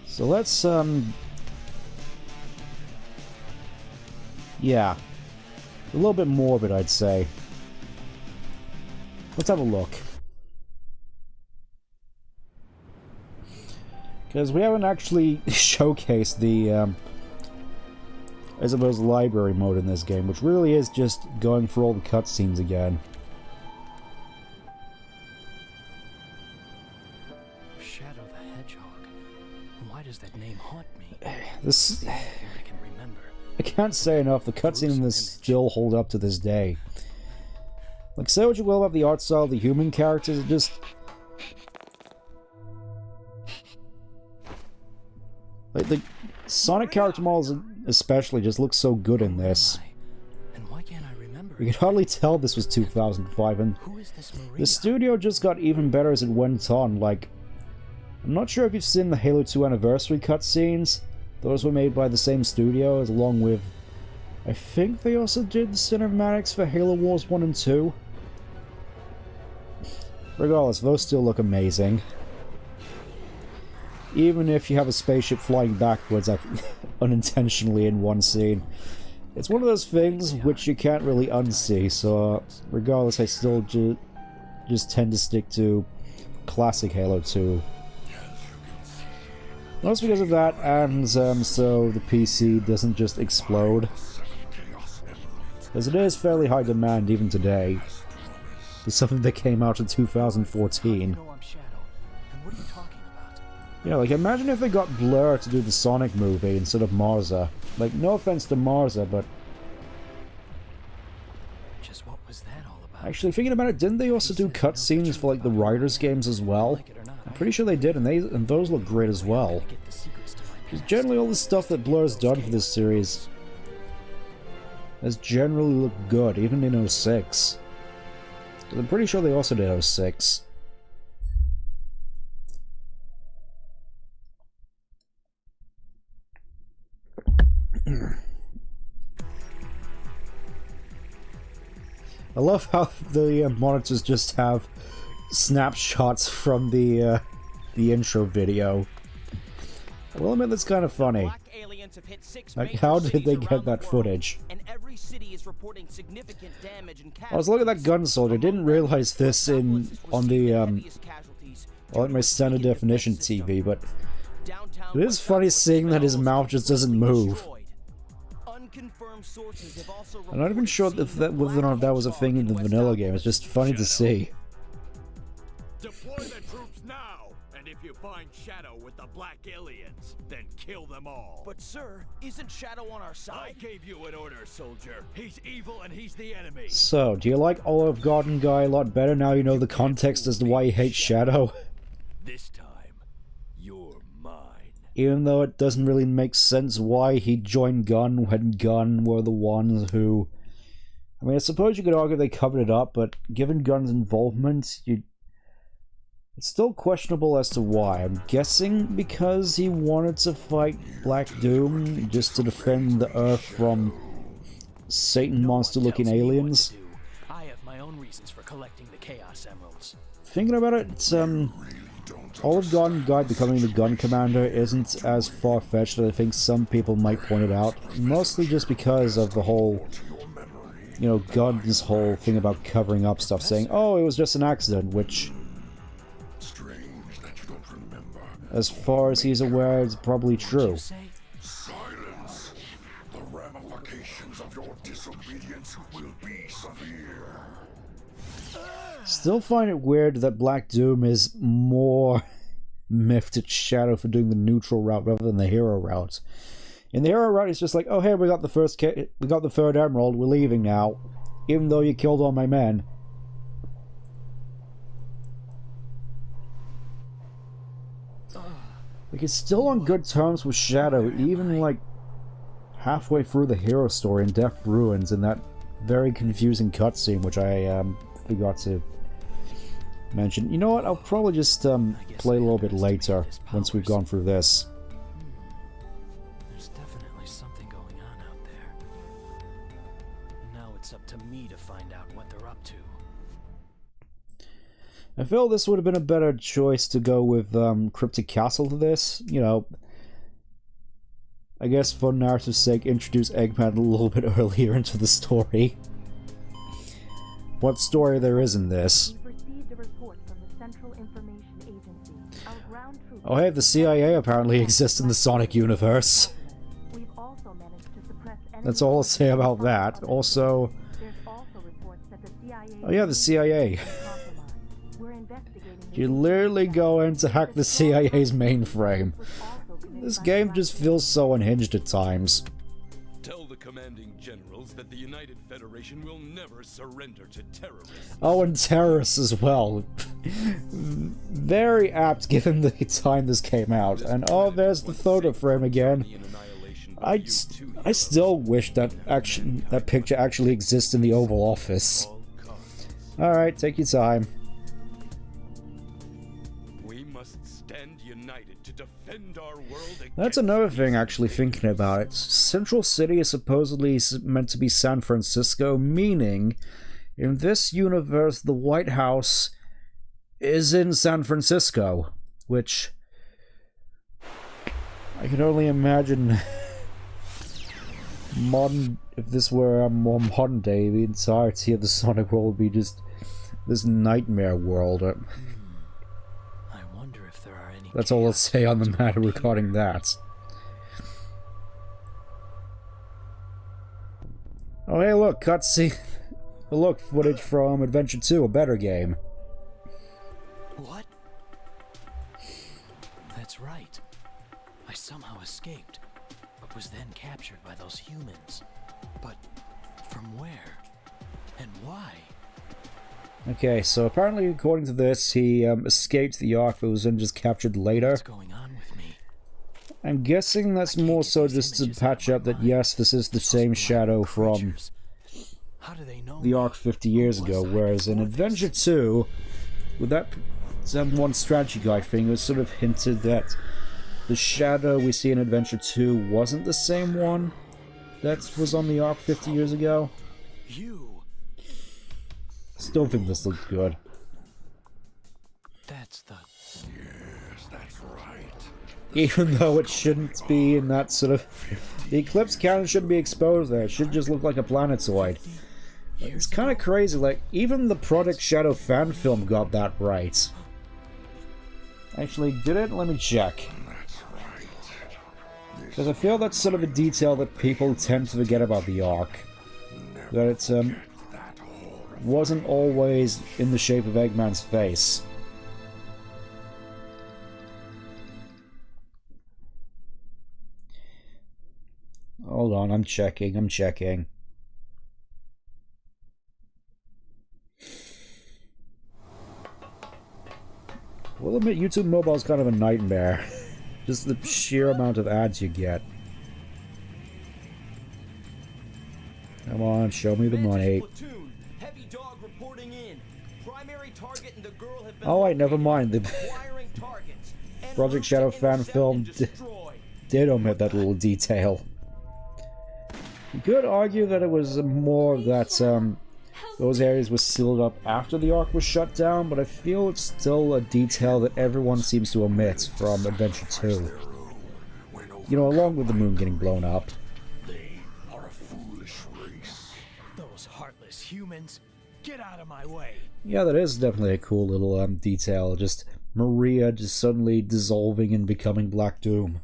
So let's, yeah. A little bit morbid, I'd say. Let's have a look. Because we haven't actually showcased the, I suppose, library mode in this game, which really is just going for all the cutscenes again. Shadow the Hedgehog. Why does that name haunt me? This... I can remember. I can't say enough, the cutscenes in this still hold up to this day. Like, say what you will about the art style of the human characters, it just... like, the Sonic character models especially just look so good in this. And why can't I remember? You could hardly tell this was 2005, and Who is this Maria? the studio just got even better as it went on. Like, I'm not sure if you've seen the Halo 2 anniversary cutscenes. Those were made by the same studio, along with... I think they also did the cinematics for Halo Wars 1 and 2. Regardless, those still look amazing. Even if you have a spaceship flying backwards unintentionally in one scene. It's one of those things which you can't really unsee, so regardless, I still just tend to stick to classic Halo 2. Mostly because of that, and so the PC doesn't just explode. As it is fairly high demand even today. For something that came out in 2014. No, I'm Shadow. And what are you talking about? Yeah, like, imagine if they got Blur to do the Sonic movie instead of Marza. Like, no offense to Marza, but... Just what was that all about? actually, thinking about it, didn't they also do cutscenes for, like, the Riders games as well? I'm pretty sure they did, and those look great as well. Because generally all the stuff that Blur's done for this series has generally looked good, even in 06. I'm pretty sure they also did 06. I love how the monitors just have snapshots from the intro video. I will admit that's kind of funny. Black aliens have hit 6 Like, major how did cities they around get the that world, footage? and every city is reporting significant damage and I was looking at that gun soldier. I didn't realize this on the on my standard definition TV, but it is funny seeing that his mouth just doesn't move. I'm not even sure if whether or not that was a thing in the vanilla game. It's just funny to see. Deploy the troops now, and if you find Shadow with the black aliens, then kill them all. But sir, isn't Shadow on our I side? gave you an order, soldier. He's evil and he's the enemy. So, do you like Olive Garden guy a lot better now you know the context as to why he hates Shadow? This time, you're mine. Even though it doesn't really make sense why he joined Gun when Gun were the ones who... I mean, I suppose you could argue they covered it up, but given Gun's involvement, it's still questionable as to why. I'm guessing because he wanted to fight Black Doom just to defend the Earth from Satan monster-looking aliens. I have my own reasons for collecting the Chaos Emeralds. Thinking about it, Olive Garden guy becoming the gun commander isn't as far-fetched as I think some people might point it out. Mostly just because of the whole, you know, Gun's whole thing about covering up stuff, saying, oh, it was just an accident, which, as far as he's aware, is probably true. Silence! The ramifications of your disobedience will be severe. Still find it weird that Black Doom is more miffed at Shadow for doing the neutral route rather than the hero route. In the hero route, it's just like, oh hey, we got the third emerald, we're leaving now, even though you killed all my men. Like, it's still on good terms with Shadow, even like halfway through the hero story in Death Ruins, in that very confusing cutscene, which I forgot to mention. You know what? I'll probably just play a little bit later once we've gone through this. There's definitely something going on out there. Now it's up to me to find out what they're up to. I feel this would have been a better choice to go with Cryptic Castle to this. You know, I guess for narrative's sake, introduce Eggman a little bit earlier into the story. What story there is in this. Oh hey, the CIA apparently exists in the Sonic universe. That's all I'll say about that. Also... oh yeah, the CIA. You literally go in to hack the CIA's mainframe. This game just feels so unhinged at times. Tell the commanding generals that the United Federation will never surrender to terrorists. Oh, and terrorists as well. Very apt given the time this came out. And oh, there's the photo frame again. I still wish that that picture actually exists in the Oval Office. Alright, take your time. We must stand united to defend our world against... That's another thing, actually, thinking about it. Central City is supposedly meant to be San Francisco, meaning, in this universe, the White House is in San Francisco, which I can only imagine if this were a more modern day, the entirety of the Sonic world would be just this nightmare world. I wonder if there are any... That's all I'll say on the matter regarding that. Oh hey look, cutscene. Look, footage from Adventure 2, a better game. What? That's right. I somehow escaped, but was then captured by those humans. But from where? And why? Okay, so apparently, according to this, he escaped the Ark but was then just captured later. What's going on with me? I'm guessing that's more so just to patch up that yes, this is the same Shadow from the Ark 50 years ago, whereas in Adventure 2, with that one strategy guide thing, it was sort of hinted that the Shadow we see in Adventure 2 wasn't the same one that was on the Ark 50 years ago. You. Still think this looks good. That's the... Yes, that's right. Even though it shouldn't be in that sort of... The eclipse cannon shouldn't be exposed there. It should just look like a planetoid. It's kind of crazy, like, even the Project Shadow fan film got that right. Actually, did it? Let me check. That's right. Because I feel that's sort of a detail that people tend to forget about the Ark. That it, wasn't always in the shape of Eggman's face. Hold on, I'm checking. We'll admit, YouTube Mobile is kind of a nightmare. Just the sheer amount of ads you get. Come on, show me the money. Hedgehog reporting in. Primary target and the girl have been Oh wait, never mind. The acquiring targets. Project Shadow fan film did omit that little detail. You could argue that it was more that those areas were sealed up after the Ark was shut down, but I feel it's still a detail that everyone seems to omit from Adventure 2. You know, along with the moon getting blown up. They are a foolish race. Those heartless humans, get out of my way. Yeah, that is definitely a cool little detail. Just Maria just suddenly dissolving and becoming Black Doom.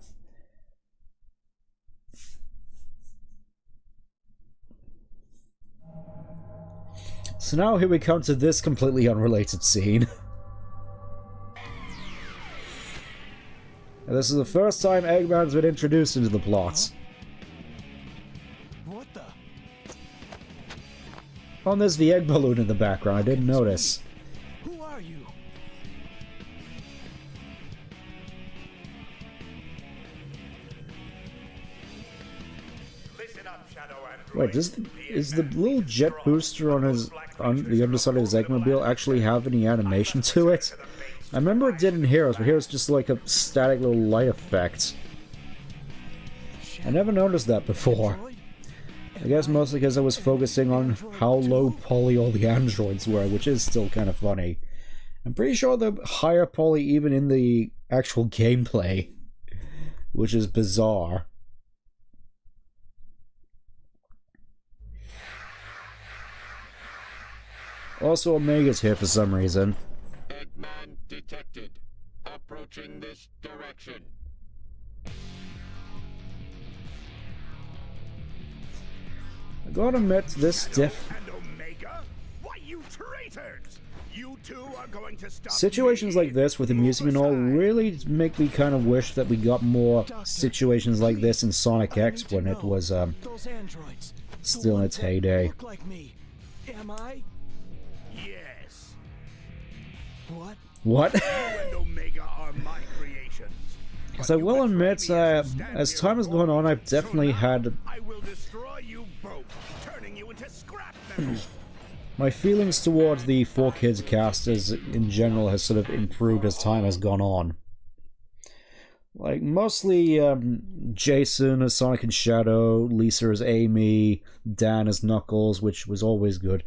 So now here we come to this completely unrelated scene. And this is the first time Eggman's been introduced into the plot. What the? Oh, and there's the egg balloon in the background, I didn't notice. Who are you? Listen up, Shadow Android. Wait, is the little jet booster on his the underside of his Eggmobile actually have any animation to it? I remember it did in Heroes, but here it's just like a static little light effect. I never noticed that before. I guess mostly because I was focusing on how low poly all the androids were, which is still kind of funny. I'm pretty sure they're higher poly even in the actual gameplay, which is bizarre. Also, Omega's here for some reason. Eggman detected. Approaching this direction. I gotta admit, this diff... And Omega? Why, you traitors! You two are going to stop Situations me. like this, with the music and all, really make me kind of wish that we got more situations like this in Sonic X when it was, Those androids. still in its heyday. Look like me. Am I? Yes. What? What? You and Omega are my creations. Because I will admit, as time has gone on, I've definitely had... I will destroy you both, turning you into scrap metal. My feelings towards the 4Kids cast in general has sort of improved as time has gone on. Like, mostly Jason as Sonic and Shadow, Lisa as Amy, Dan as Knuckles, which was always good.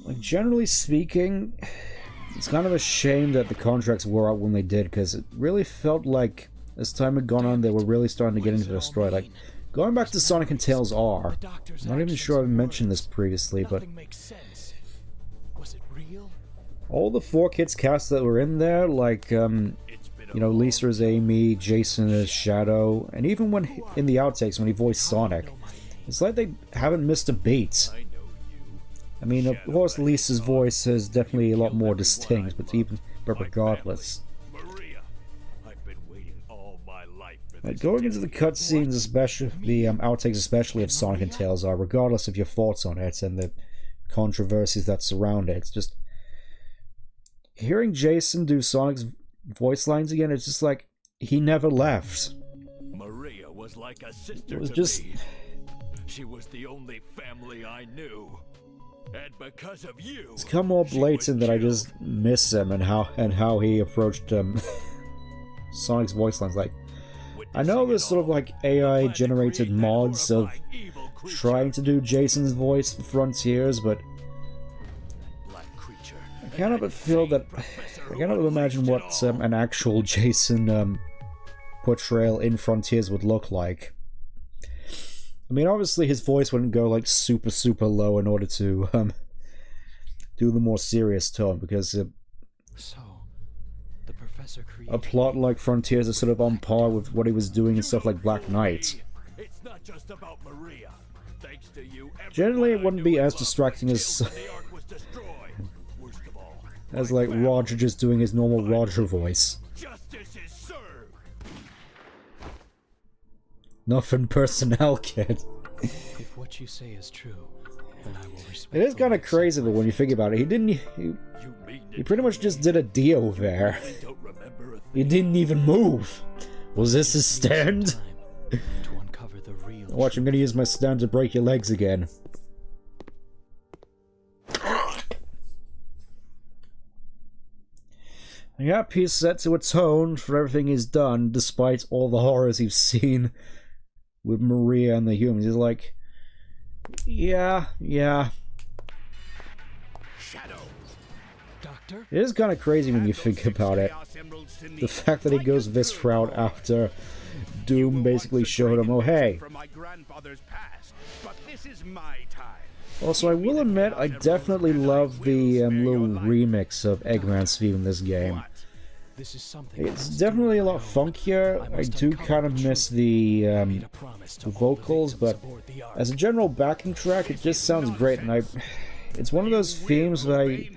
Like, generally speaking, it's kind of a shame that the contracts wore out when they did, because it really felt like, as time had gone on, they were really starting to get into the story. Like, going back to Sonic and Tails R, I'm not even sure I've mentioned this previously, but Nothing makes sense. Was it real? all the 4Kids cast that were in there, like, you know, Lisa as Amy, Jason as Shadow, and even when in the outtakes when he voiced Sonic, it's like they haven't missed a beat. I mean, of course, Lisa's voice is definitely a lot more distinct, but regardless. Maria, I've been waiting all my life for Like, this. going into the cutscenes, especially the outtakes, especially of Sonic and Tails, are regardless of your thoughts on it and the controversies that surround it. It's just hearing Jason do Sonic's voice lines again. It's just like he never left. Maria was like a sister It was to just. me. She was the only family I knew. And because of you, It's become more blatant that I just miss him and how he approached Sonic's voice lines. Like, I know there's sort of like AI generated mods of trying to do Jason's voice for Frontiers, but I cannot but feel that I cannot imagine what an actual Jason portrayal in Frontiers would look like. I mean, obviously his voice wouldn't go like super low in order to do the more serious tone, because So, the professor a plot like Frontiers is sort of on par with what he was doing in stuff like Black Knight. It's not just about Maria. Thanks to you, Generally, it wouldn't be as distracting as like Roger just doing his normal Roger voice. Justice is served. Nothing personnel, kid. If what you say is true, then I will respect. It is kind of crazy, but when you think about it, he pretty much just did a deal there. He didn't even move. Was this his stand? To uncover the real Watch, I'm gonna use my stand to break your legs again. Yeah, he's set to atone for everything he's done, despite all the horrors he's seen with Maria and the humans. He's like, yeah. Shadow. Doctor? It is kind of crazy when you think about it. The fact that he goes this route after Doom basically showed him, oh hey. Also, I will admit, I definitely love the little remix of Eggman's theme in this game. It's definitely a lot funkier. I do kind of miss the vocals, but as a general backing track, it just sounds great, and it's one of those themes that I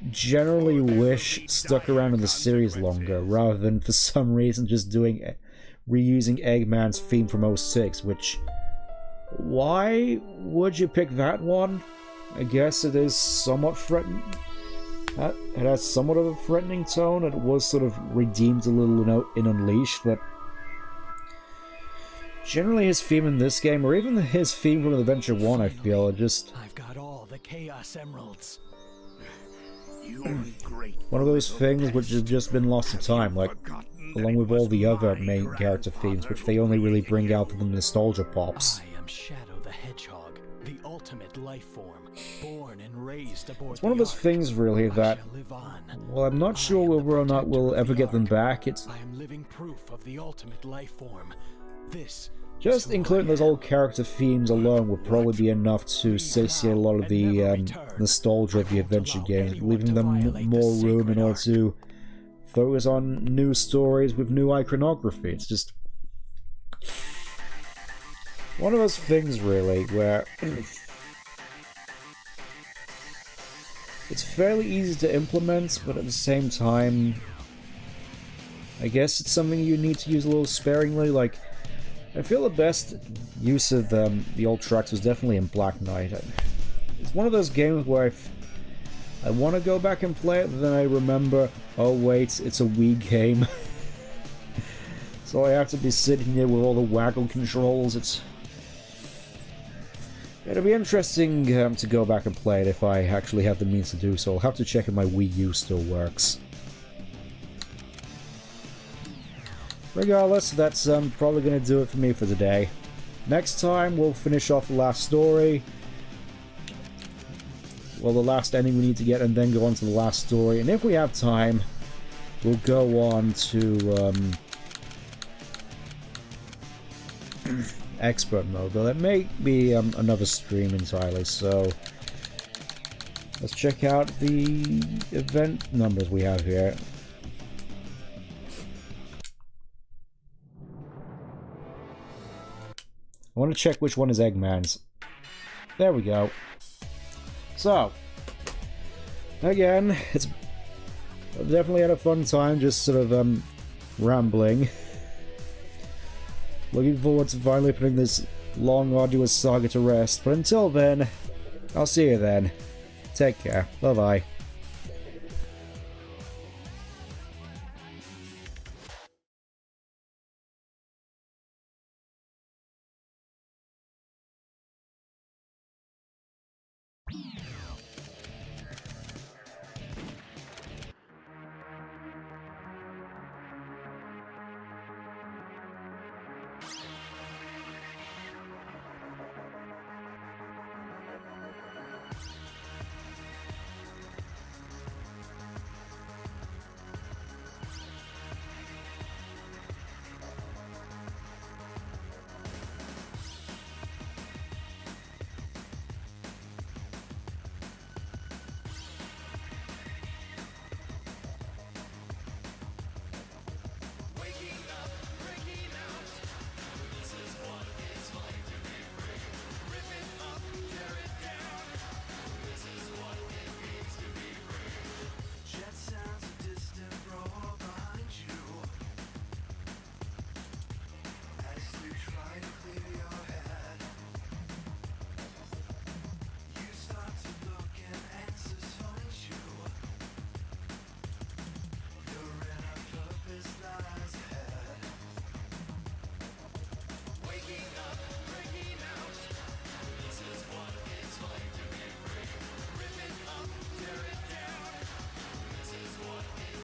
generally wish stuck around in the series longer, rather than for some reason just reusing Eggman's theme from 06, which... Why would you pick that one? I guess it is somewhat threatening. It has somewhat of a threatening tone. It was sort of redeemed a little in Unleashed, but generally his theme in this game, or even his theme from Adventure 1, I feel, are just... I've got all the Chaos Emeralds. one of those things which has just been lost to time, like along with all the other main character themes, which they only really bring out for the nostalgia pops. I am Shadow the Hedgehog, the ultimate life form, born and raised aboard. It's one of those things, really, that, well, I'm not sure whether or not we'll ever get them back. It's I am living proof of the ultimate life form. This just including those old character themes alone would probably be enough to satiate a lot of the nostalgia of the adventure games, leaving them more room in order to focus on new stories with new iconography. It's just one of those things, really, where it's fairly easy to implement, but at the same time, I guess it's something you need to use a little sparingly. Like, I feel the best use of the old tracks was definitely in Black Knight. It's one of those games where I want to go back and play it, but then I remember, oh wait, it's a Wii game. So I have to be sitting here with all the waggle controls. It'll be interesting to go back and play it if I actually have the means to do so. I'll have to check if my Wii U still works. Regardless, that's probably going to do it for me for today. Next time, we'll finish off the last story. Well, the last ending we need to get, and then go on to the last story. And if we have time, we'll go on to expert mode, though that may be another stream entirely, so let's check out the event numbers we have here. I want to check which one is Eggman's. There we go. So, again, I've definitely had a fun time just sort of rambling. Looking forward to finally putting this long, arduous saga to rest. But until then, I'll see you then. Take care. Bye-bye.